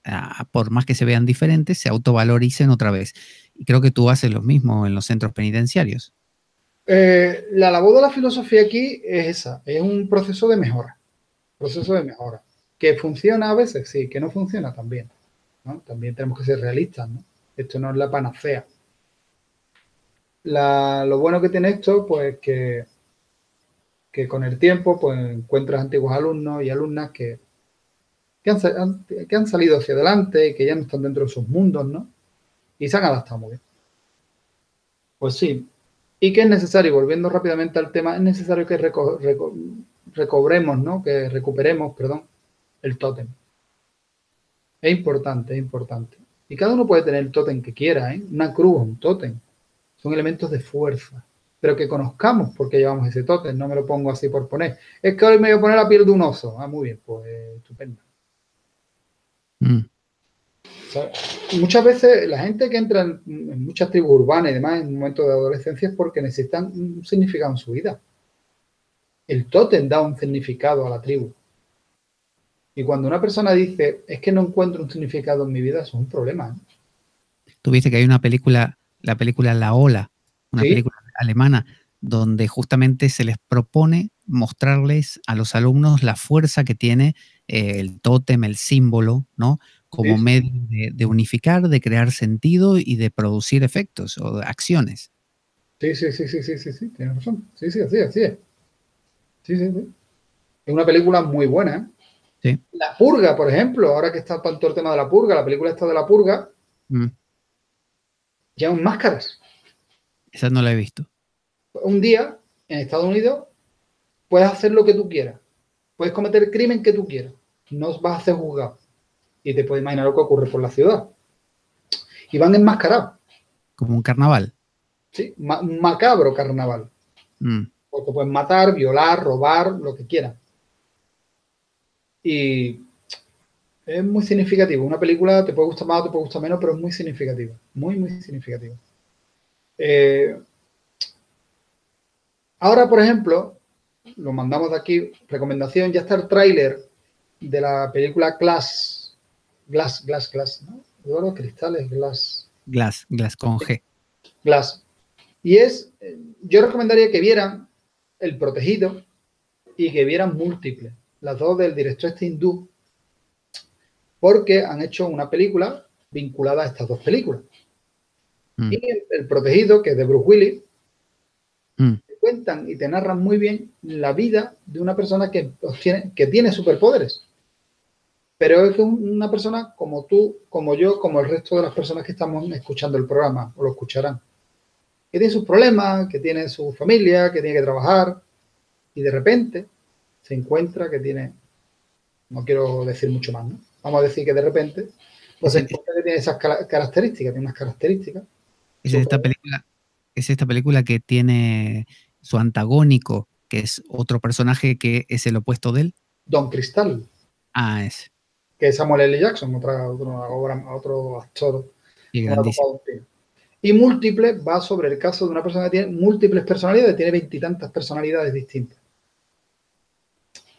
por más que se vean diferentes, se autovaloricen otra vez. Y creo que tú haces lo mismo en los centros penitenciarios. La labor de la filosofía aquí es esa, es un proceso de mejora. ¿Que funciona a veces? Sí, que no funciona también, ¿no? También tenemos que ser realistas, ¿no? Esto no es la panacea. Lo bueno que tiene esto, pues que con el tiempo pues encuentras antiguos alumnos y alumnas que han salido hacia adelante y que ya no están dentro de sus mundos, ¿no? Y se han adaptado muy bien. Pues sí. Y que es necesario, volviendo rápidamente al tema, es necesario que recobremos, ¿no? Que recuperemos, perdón, el tótem. Es importante, es importante. Y cada uno puede tener el tótem que quiera, ¿eh? Una cruz, un tótem. Son elementos de fuerza. Pero que conozcamos por qué llevamos ese tótem. No me lo pongo así por poner. Es que hoy me voy a poner la piel de un oso. Ah, muy bien, pues estupendo. O sea, muchas veces la gente que entra en muchas tribus urbanas y demás en un momento de adolescencia es porque necesitan un significado en su vida. El tótem da un significado a la tribu. Y cuando una persona dice, es que no encuentro un significado en mi vida, eso es un problema, ¿eh? Tú viste que hay una película, la película La Ola, una Sí, película alemana, donde justamente se les propone mostrarles a los alumnos la fuerza que tiene el tótem, el símbolo, ¿no? Como sí, medio de unificar, de crear sentido y de producir efectos o acciones. sí, sí, sí, sí, sí, sí, sí, tienes razón. Sí, sí, así es. Sí, sí, sí. Es una película muy buena, ¿eh? Sí. La Purga, por ejemplo, ahora que está todo el tema de la Purga, la película esta de la Purga, Mm, llevan máscaras. esa no la he visto. Un día, en Estados Unidos, puedes hacer lo que tú quieras. Puedes cometer el crimen que tú quieras. No vas a ser juzgado. Y te puedes imaginar lo que ocurre por la ciudad. Y van enmascarados. Como un carnaval. ¿Sí? Un macabro carnaval. Mm. Porque pueden matar, violar, robar, lo que quieran. Y es muy significativo. Una película te puede gustar más o te puede gustar menos, pero es muy significativa. Muy, muy significativa. Ahora, por ejemplo, lo mandamos de aquí, recomendación, ya está el tráiler de la película Glass, ¿no? Eduardo Cristales, Glass con G. Glass. Y yo recomendaría que vieran El Protegido y que vieran Múltiple, las dos del director este hindú, porque han hecho una película vinculada a estas dos películas. Mm. Y el Protegido, que es de Bruce Willis, Mm. te cuentan y te narran muy bien la vida de una persona que tiene superpoderes. Pero es una persona como tú, como yo, como el resto de las personas que estamos escuchando el programa o lo escucharán. Que tiene sus problemas, que tiene su familia, que tiene que trabajar y de repente se encuentra que tiene, no quiero decir mucho más, ¿no? Vamos a decir que de repente pues se Es, encuentra que tiene esas características, tiene unas características. es esta película que tiene su antagónico, que es otro personaje que es el opuesto de él. Don Cristal, Ah, es. que es Samuel L. Jackson, otro actor Y con una grandísimo. copa de un pino. Y Múltiple va sobre el caso de una persona que tiene múltiples personalidades, tiene 20 y tantas personalidades distintas.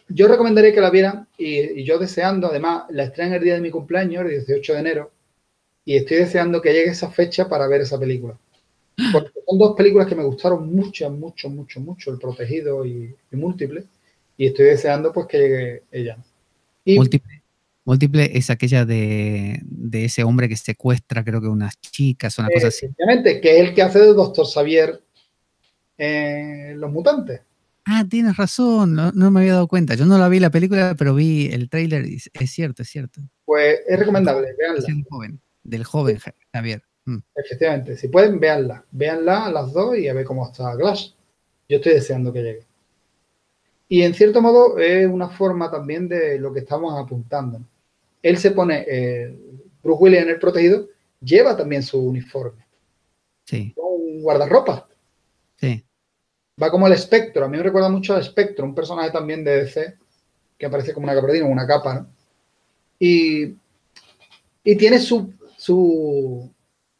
Yo recomendaría que la vieran y yo deseando, además, la estrenan el día de mi cumpleaños, el 18 de enero, y estoy deseando que llegue esa fecha para ver esa película. Porque son dos películas que me gustaron mucho, mucho, mucho, mucho, El Protegido y Múltiple, y estoy deseando pues que llegue ella. Y Múltiple es aquella de ese hombre que secuestra, creo que unas chicas, una cosa así. efectivamente, que es el que hace de Doctor Xavier en Los Mutantes. Ah, tienes razón, no me había dado cuenta. Yo no la vi la película, pero vi el tráiler y es cierto, es cierto. Pues es recomendable, véanla. Del joven Javier. Mm. Efectivamente, si pueden, véanla. Véanla a las dos y a ver cómo está Glass. Yo estoy deseando que llegue. Y en cierto modo es una forma también de lo que estamos apuntando. Él se pone, Bruce Willis en El Protegido, lleva también su uniforme. Sí. Un guardarropa. Sí. Va como el Espectro. A mí me recuerda mucho al Espectro, un personaje también de DC que aparece como una gabardina, una capa, ¿no? Y tiene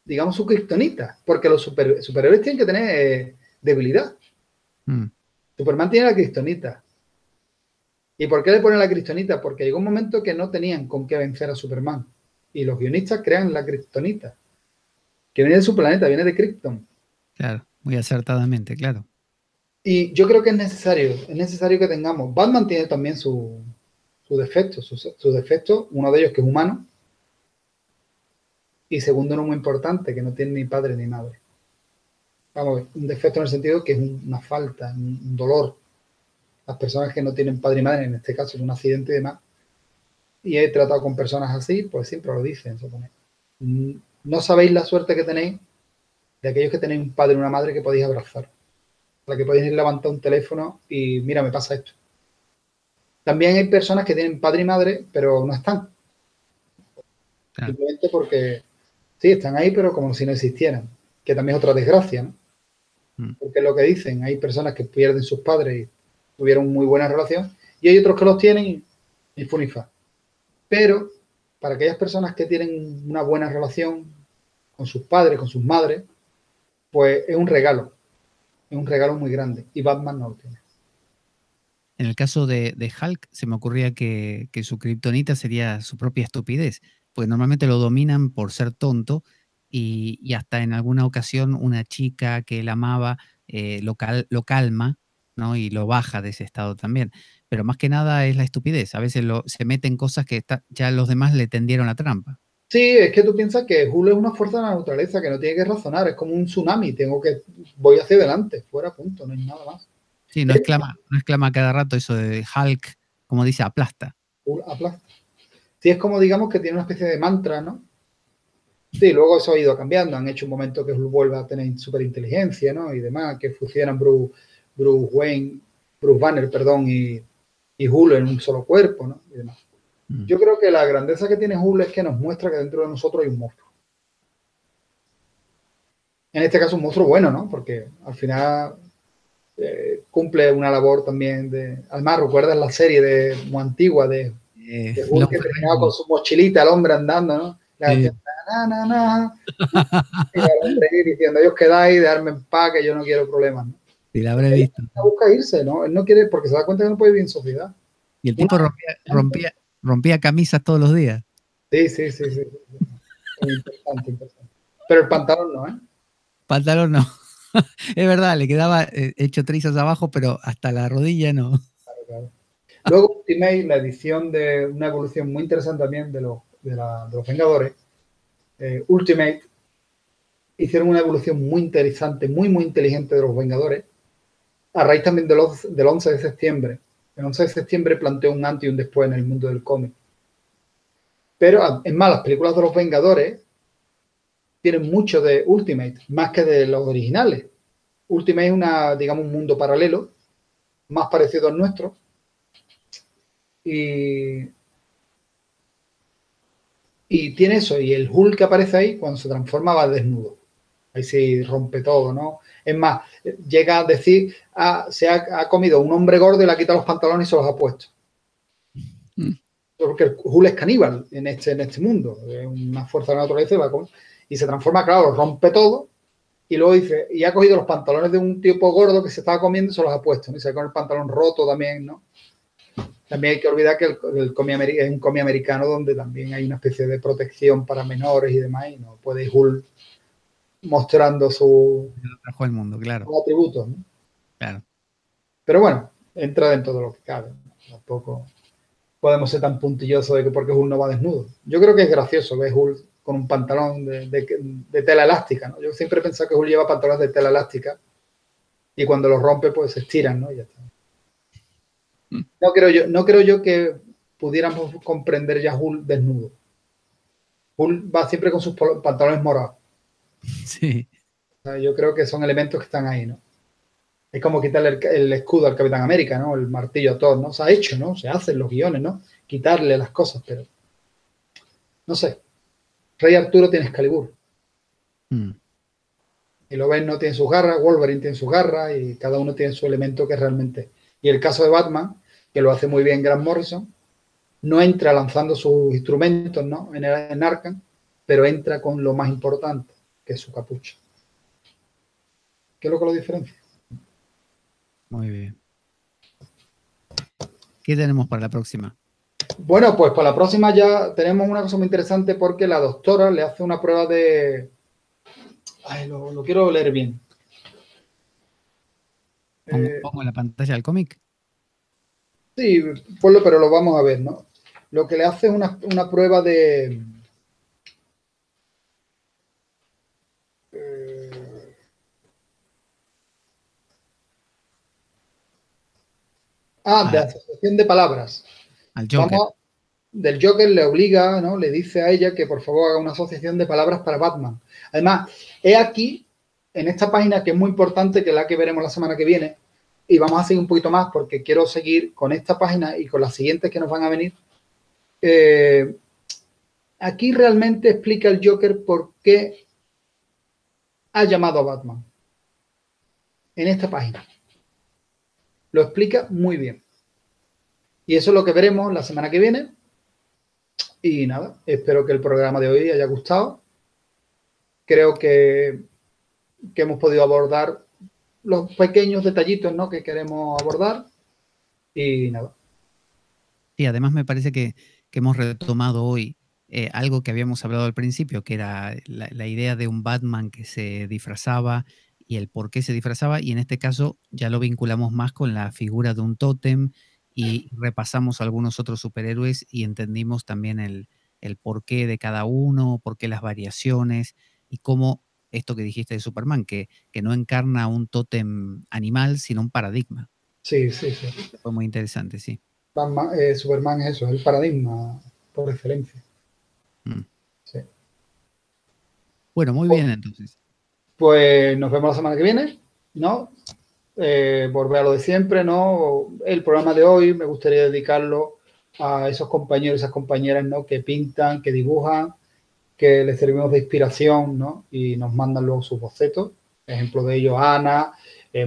digamos, su kriptonita, porque los superhéroes tienen que tener debilidad. Mm. Superman tiene la kriptonita. ¿Y por qué le ponen la kriptonita? Porque llegó un momento que no tenían con qué vencer a Superman. Y los guionistas crean la kriptonita, que viene de su planeta, viene de Krypton. Claro, muy acertadamente, claro. Y yo creo que es necesario que tengamos. Batman tiene también sus defectos, sus defectos, uno de ellos que es humano, y segundo, no muy importante, que no tiene ni padre ni madre. Vamos a ver, un defecto en el sentido que es una falta, un dolor. Las personas que no tienen padre y madre, en este caso es un accidente y demás, y he tratado con personas así, pues siempre lo dicen, supone. No sabéis la suerte que tenéis de aquellos que tenéis un padre y una madre que podéis abrazar, a la que podéis levantar un teléfono y mira, me pasa esto. También hay personas que tienen padre y madre, pero no están. Claro. Simplemente porque sí, están ahí, pero como si no existieran, que también es otra desgracia, ¿no? Porque es lo que dicen, hay personas que pierden sus padres y tuvieron muy buena relación, y hay otros que los tienen y funifa. Pero para aquellas personas que tienen una buena relación con sus padres, con sus madres, pues es un regalo muy grande, y Batman no lo tiene. En el caso de Hulk, se me ocurría que su kriptonita sería su propia estupidez, porque normalmente lo dominan por ser tonto y hasta en alguna ocasión una chica que él amaba lo calma, ¿no? Y lo baja de ese estado también. Pero más que nada es la estupidez. A veces se mete en cosas que ya los demás le tendieron la trampa. Sí, es que tú piensas que Hulk es una fuerza de la naturaleza que no tiene que razonar, es como un tsunami, voy hacia adelante, fuera, punto, no hay nada más. Sí, no exclama cada rato eso de Hulk, como dice, aplasta. Hulk aplasta. Sí, es como, digamos, que tiene una especie de mantra, ¿no? Sí, luego eso ha ido cambiando, han hecho un momento que Hulk vuelva a tener superinteligencia, ¿no? Y demás, que fusionan Bruce Banner, perdón, y Hulk en un solo cuerpo, ¿no? Y demás. Yo creo que la grandeza que tiene Hulk es que nos muestra que dentro de nosotros hay un monstruo. En este caso un monstruo bueno, ¿no? Porque al final cumple una labor también de... Además, ¿recuerdas la serie muy antigua de Hulk que terminaba con su mochilita, el hombre andando, ¿no? La canción, y el hombre diciendo, ellos quedáis, dejarme en paz, que yo no quiero problemas, ¿no? Sí, la habré visto. Busca irse, ¿no? Él no quiere, porque se da cuenta que no puede vivir en sociedad. Y el tipo rompía camisas todos los días. Sí. Interesante. Pero el pantalón no, ¿eh? Pantalón no. Es verdad, le quedaba hecho trizas abajo, pero hasta la rodilla no. Claro. Luego Ultimate, la edición de una evolución muy interesante también de los Vengadores. Ultimate hicieron una evolución muy interesante, muy inteligente de los Vengadores, a raíz también del 11 de septiembre. El 11 de septiembre planteó un antes y un después en el mundo del cómic. Pero, es más, las películas de los Vengadores tienen mucho de Ultimate, más que de los originales. Ultimate es digamos, un mundo paralelo, más parecido al nuestro. Y tiene eso, y el Hulk que aparece ahí, cuando se transforma, va desnudo. Ahí sí rompe todo, ¿no? Es más, llega a decir, se ha comido un hombre gordo y le ha quitado los pantalones y se los ha puesto. Porque el Hulk es caníbal en este mundo, es una fuerza de la naturaleza y se transforma, claro, rompe todo y luego dice, y ha cogido los pantalones de un tipo gordo que se estaba comiendo y se los ha puesto, ¿no? Y se va con el pantalón roto también, ¿no? También hay que olvidar que el cómic es un cómic americano donde también hay una especie de protección para menores y demás, y no puede Hulk mostrando sus atributos, ¿no? Claro. Pero bueno, entra dentro de lo que cabe, ¿no? Tampoco podemos ser tan puntillosos de que porque Hulk no va desnudo. Yo creo que es gracioso ver Hulk con un pantalón de tela elástica, ¿no? Yo siempre he pensado que Hulk lleva pantalones de tela elástica y cuando los rompe pues se estiran, ¿no? Y ya está. No creo yo que pudiéramos comprender ya Hulk desnudo. Hulk va siempre con sus pantalones morados. Sí. O sea, yo creo que son elementos que están ahí, ¿no? Es como quitarle el escudo al Capitán América, ¿no? El martillo a Thor, ¿no? Se ha hecho, ¿no? Se hacen los guiones, ¿no? Quitarle las cosas, pero no sé. Rey Arturo tiene Excalibur. Y Loven no tiene sus garras, Wolverine tiene sus garras y cada uno tiene su elemento que realmente... Y el caso de Batman, que lo hace muy bien Grant Morrison, no entra lanzando sus instrumentos, ¿no? En Arkham, pero entra con lo más importante, que es su capucha. ¿Qué es lo que lo diferencia? Muy bien. ¿Qué tenemos para la próxima? Bueno, pues para la próxima ya tenemos una cosa muy interesante porque la doctora le hace una prueba de... Ay, lo quiero leer bien. ¿Pongo en la pantalla el cómic? Sí, ponlo, pero lo vamos a ver, ¿no? Lo que le hace es una prueba de... de asociación de palabras. Al Joker. Del Joker le obliga, ¿no? Le dice a ella que por favor haga una asociación de palabras para Batman. Además, he aquí, en esta página que es muy importante, que es la que veremos la semana que viene, y vamos a seguir un poquito más porque quiero seguir con esta página y con las siguientes que nos van a venir. Aquí realmente explica el Joker por qué ha llamado a Batman. En esta página. Lo explica muy bien. Y eso es lo que veremos la semana que viene. Y nada, espero que el programa de hoy haya gustado. Creo que hemos podido abordar los pequeños detallitos, ¿no? Que queremos abordar. Y nada. Sí, además me parece que hemos retomado hoy algo que habíamos hablado al principio, que era la idea de un Batman que se disfrazaba y el por qué se disfrazaba, y en este caso ya lo vinculamos más con la figura de un tótem y repasamos algunos otros superhéroes y entendimos también el porqué de cada uno, por qué las variaciones y cómo esto que dijiste de Superman, que no encarna un tótem animal, sino un paradigma. Sí, sí, sí. Fue muy interesante, sí. Superman es eso, es el paradigma por excelencia. Mm. Sí. Bueno, muy bien entonces. Pues nos vemos la semana que viene, ¿no? Volver a lo de siempre, ¿no? El programa de hoy me gustaría dedicarlo a esos compañeros y esas compañeras, ¿no? Que pintan, que dibujan, que les servimos de inspiración, ¿no? Y nos mandan luego sus bocetos. Ejemplo de ellos, Ana,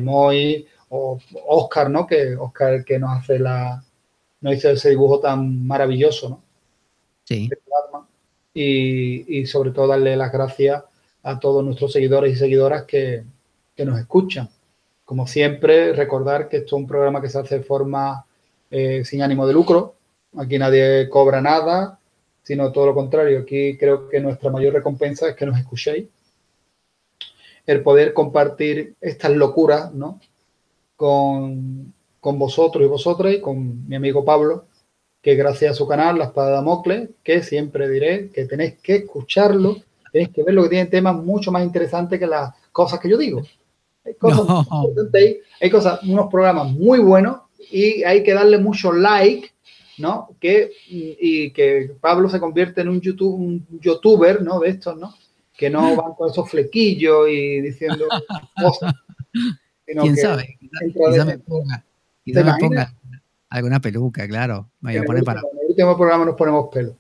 Moy o Oscar, ¿no? Que Oscar que nos hace nos hizo ese dibujo tan maravilloso, ¿no? Sí. Y sobre todo darle las gracias a todos nuestros seguidores y seguidoras que nos escuchan. Como siempre, recordar que esto es un programa que se hace de forma sin ánimo de lucro. Aquí nadie cobra nada, sino todo lo contrario. Aquí creo que nuestra mayor recompensa es que nos escuchéis. El poder compartir estas locuras, ¿no? con vosotros y vosotras y con mi amigo Pablo, que gracias a su canal, La Espada de Damocles, que siempre diré que tenéis que escucharlo, tenéis que verlo, que tiene temas mucho más interesantes que las cosas que yo digo. Hay cosas, No. hay cosas, unos programas muy buenos y hay que darle mucho like, ¿no? Y que Pablo se convierte en un youtuber, ¿no? De estos, ¿no? Que no van con esos flequillos y diciendo cosas, sino ¿Quién que sabe? entra Quizá de... ¿Te me imaginas? ponga alguna peluca, claro. Me voy En a el poner para... último programa nos ponemos pelo.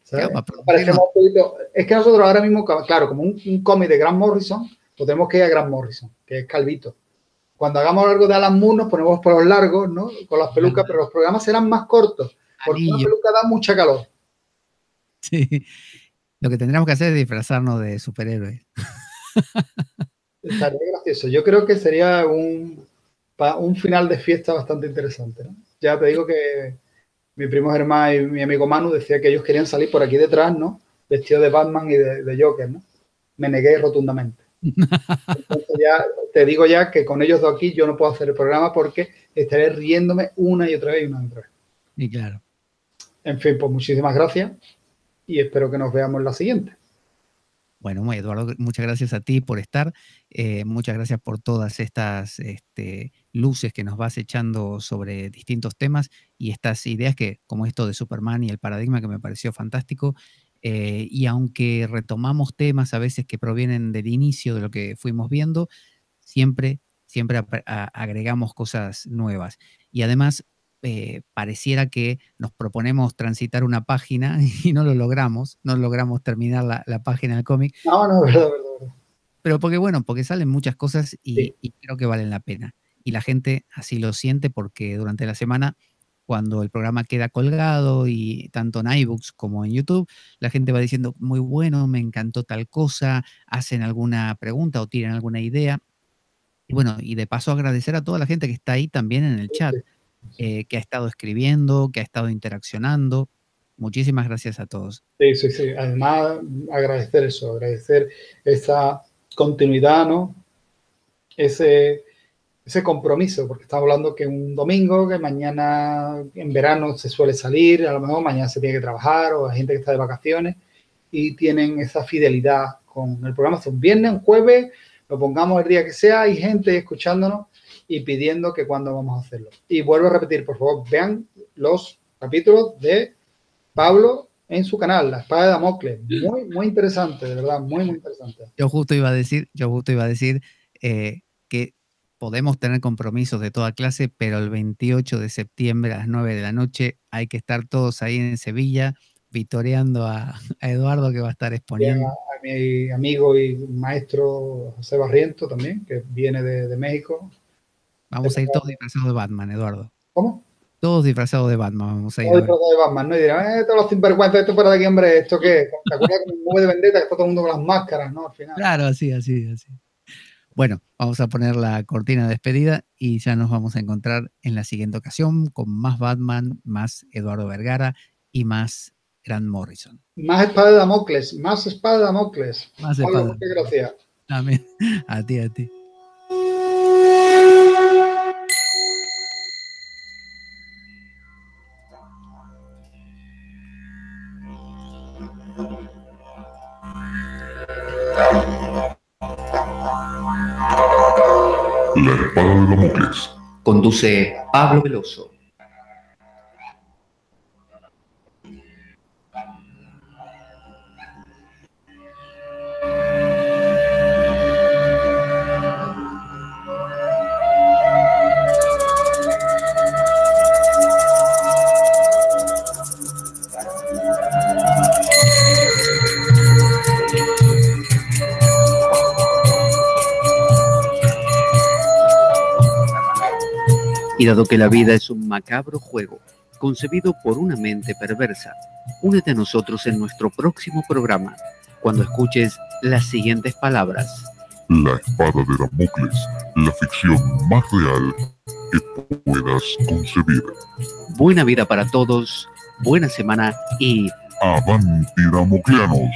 ¿Sabes? Para producirnos. Parecemos un poquito... Es que nosotros ahora mismo, claro, como un cómic de Grant Morrison, pues tenemos que ir a Grant Morrison, que es calvito. Cuando hagamos algo de Alan Moore nos ponemos pelos largos, ¿no? Con las pelucas, pero los programas serán más cortos, porque una Anillo. peluca da mucha calor. Sí. Lo que tendríamos que hacer es disfrazarnos de superhéroes. Estaría gracioso. Yo creo que sería un final de fiesta bastante interesante, ¿no? Ya te digo que mi primo Germán y mi amigo Manu decía que ellos querían salir por aquí detrás, ¿no? Vestidos de Batman y de Joker, ¿no? Me negué rotundamente. Entonces ya te digo ya que con ellos dos aquí yo no puedo hacer el programa porque estaré riéndome una y otra vez y una y otra vez. Y claro. En fin, pues muchísimas gracias y espero que nos veamos en la siguiente. Bueno, Eduardo, muchas gracias a ti por estar. Muchas gracias por todas estas luces que nos vas echando sobre distintos temas y estas ideas que, como esto de Superman y el paradigma, que me pareció fantástico. Y aunque retomamos temas a veces que provienen del inicio de lo que fuimos viendo, siempre agregamos cosas nuevas. Y además, pareciera que nos proponemos transitar una página y no lo logramos, no logramos terminar la página del cómic. No, verdad. Pero porque salen muchas cosas Sí. y creo que valen la pena. Y la gente así lo siente porque durante la semana, cuando el programa queda colgado y tanto en iBooks como en YouTube, la gente va diciendo, muy bueno, me encantó tal cosa, hacen alguna pregunta o tiran alguna idea. Y bueno, y de paso agradecer a toda la gente que está ahí también en el chat, que ha estado escribiendo, que ha estado interaccionando. Muchísimas gracias a todos. Sí. Además, agradecer eso, agradecer esa continuidad, ¿no? Ese compromiso, porque estamos hablando que un domingo, que mañana en verano se suele salir, a lo mejor mañana se tiene que trabajar o hay gente que está de vacaciones y tienen esa fidelidad con el programa. Es un viernes, un jueves, lo pongamos el día que sea, hay gente escuchándonos y pidiendo que cuándo vamos a hacerlo. Y vuelvo a repetir, por favor, vean los capítulos de Pablo en su canal, La Espada de Damocles. Muy interesante, de verdad, muy interesante. Yo justo iba a decir que podemos tener compromisos de toda clase, pero el 28 de septiembre a las 9 de la noche hay que estar todos ahí en Sevilla vitoreando a Eduardo, que va a estar exponiendo. A mi amigo y maestro José Barriento también, que viene de México. Vamos a ir todos disfrazados de Batman, Eduardo. ¿Cómo? Todos disfrazados de Batman, vamos a ir. Todos disfrazados de Batman, ¿no? Y dirán, todos los sinvergüenzas, esto para de aquí, hombre, ¿esto qué? ¿Te acuerdas como un V de Vendetta que está todo el mundo con las máscaras, ¿no? Al final. Claro, así. Bueno, vamos a poner la cortina de despedida y ya nos vamos a encontrar en la siguiente ocasión con más Batman, más Eduardo Vergara y más Grant Morrison. Más espada de Damocles, más espada de Damocles. Más Pablo, espada. muchas gracias. Amén. A ti, a ti. La espada de Damocles. Conduce Pablo Veloso. Y dado que la vida es un macabro juego, concebido por una mente perversa, únete a nosotros en nuestro próximo programa, cuando escuches las siguientes palabras. La espada de Damocles, la ficción más real que puedas concebir. Buena vida para todos, buena semana y... ¡Avanti Damocleanos!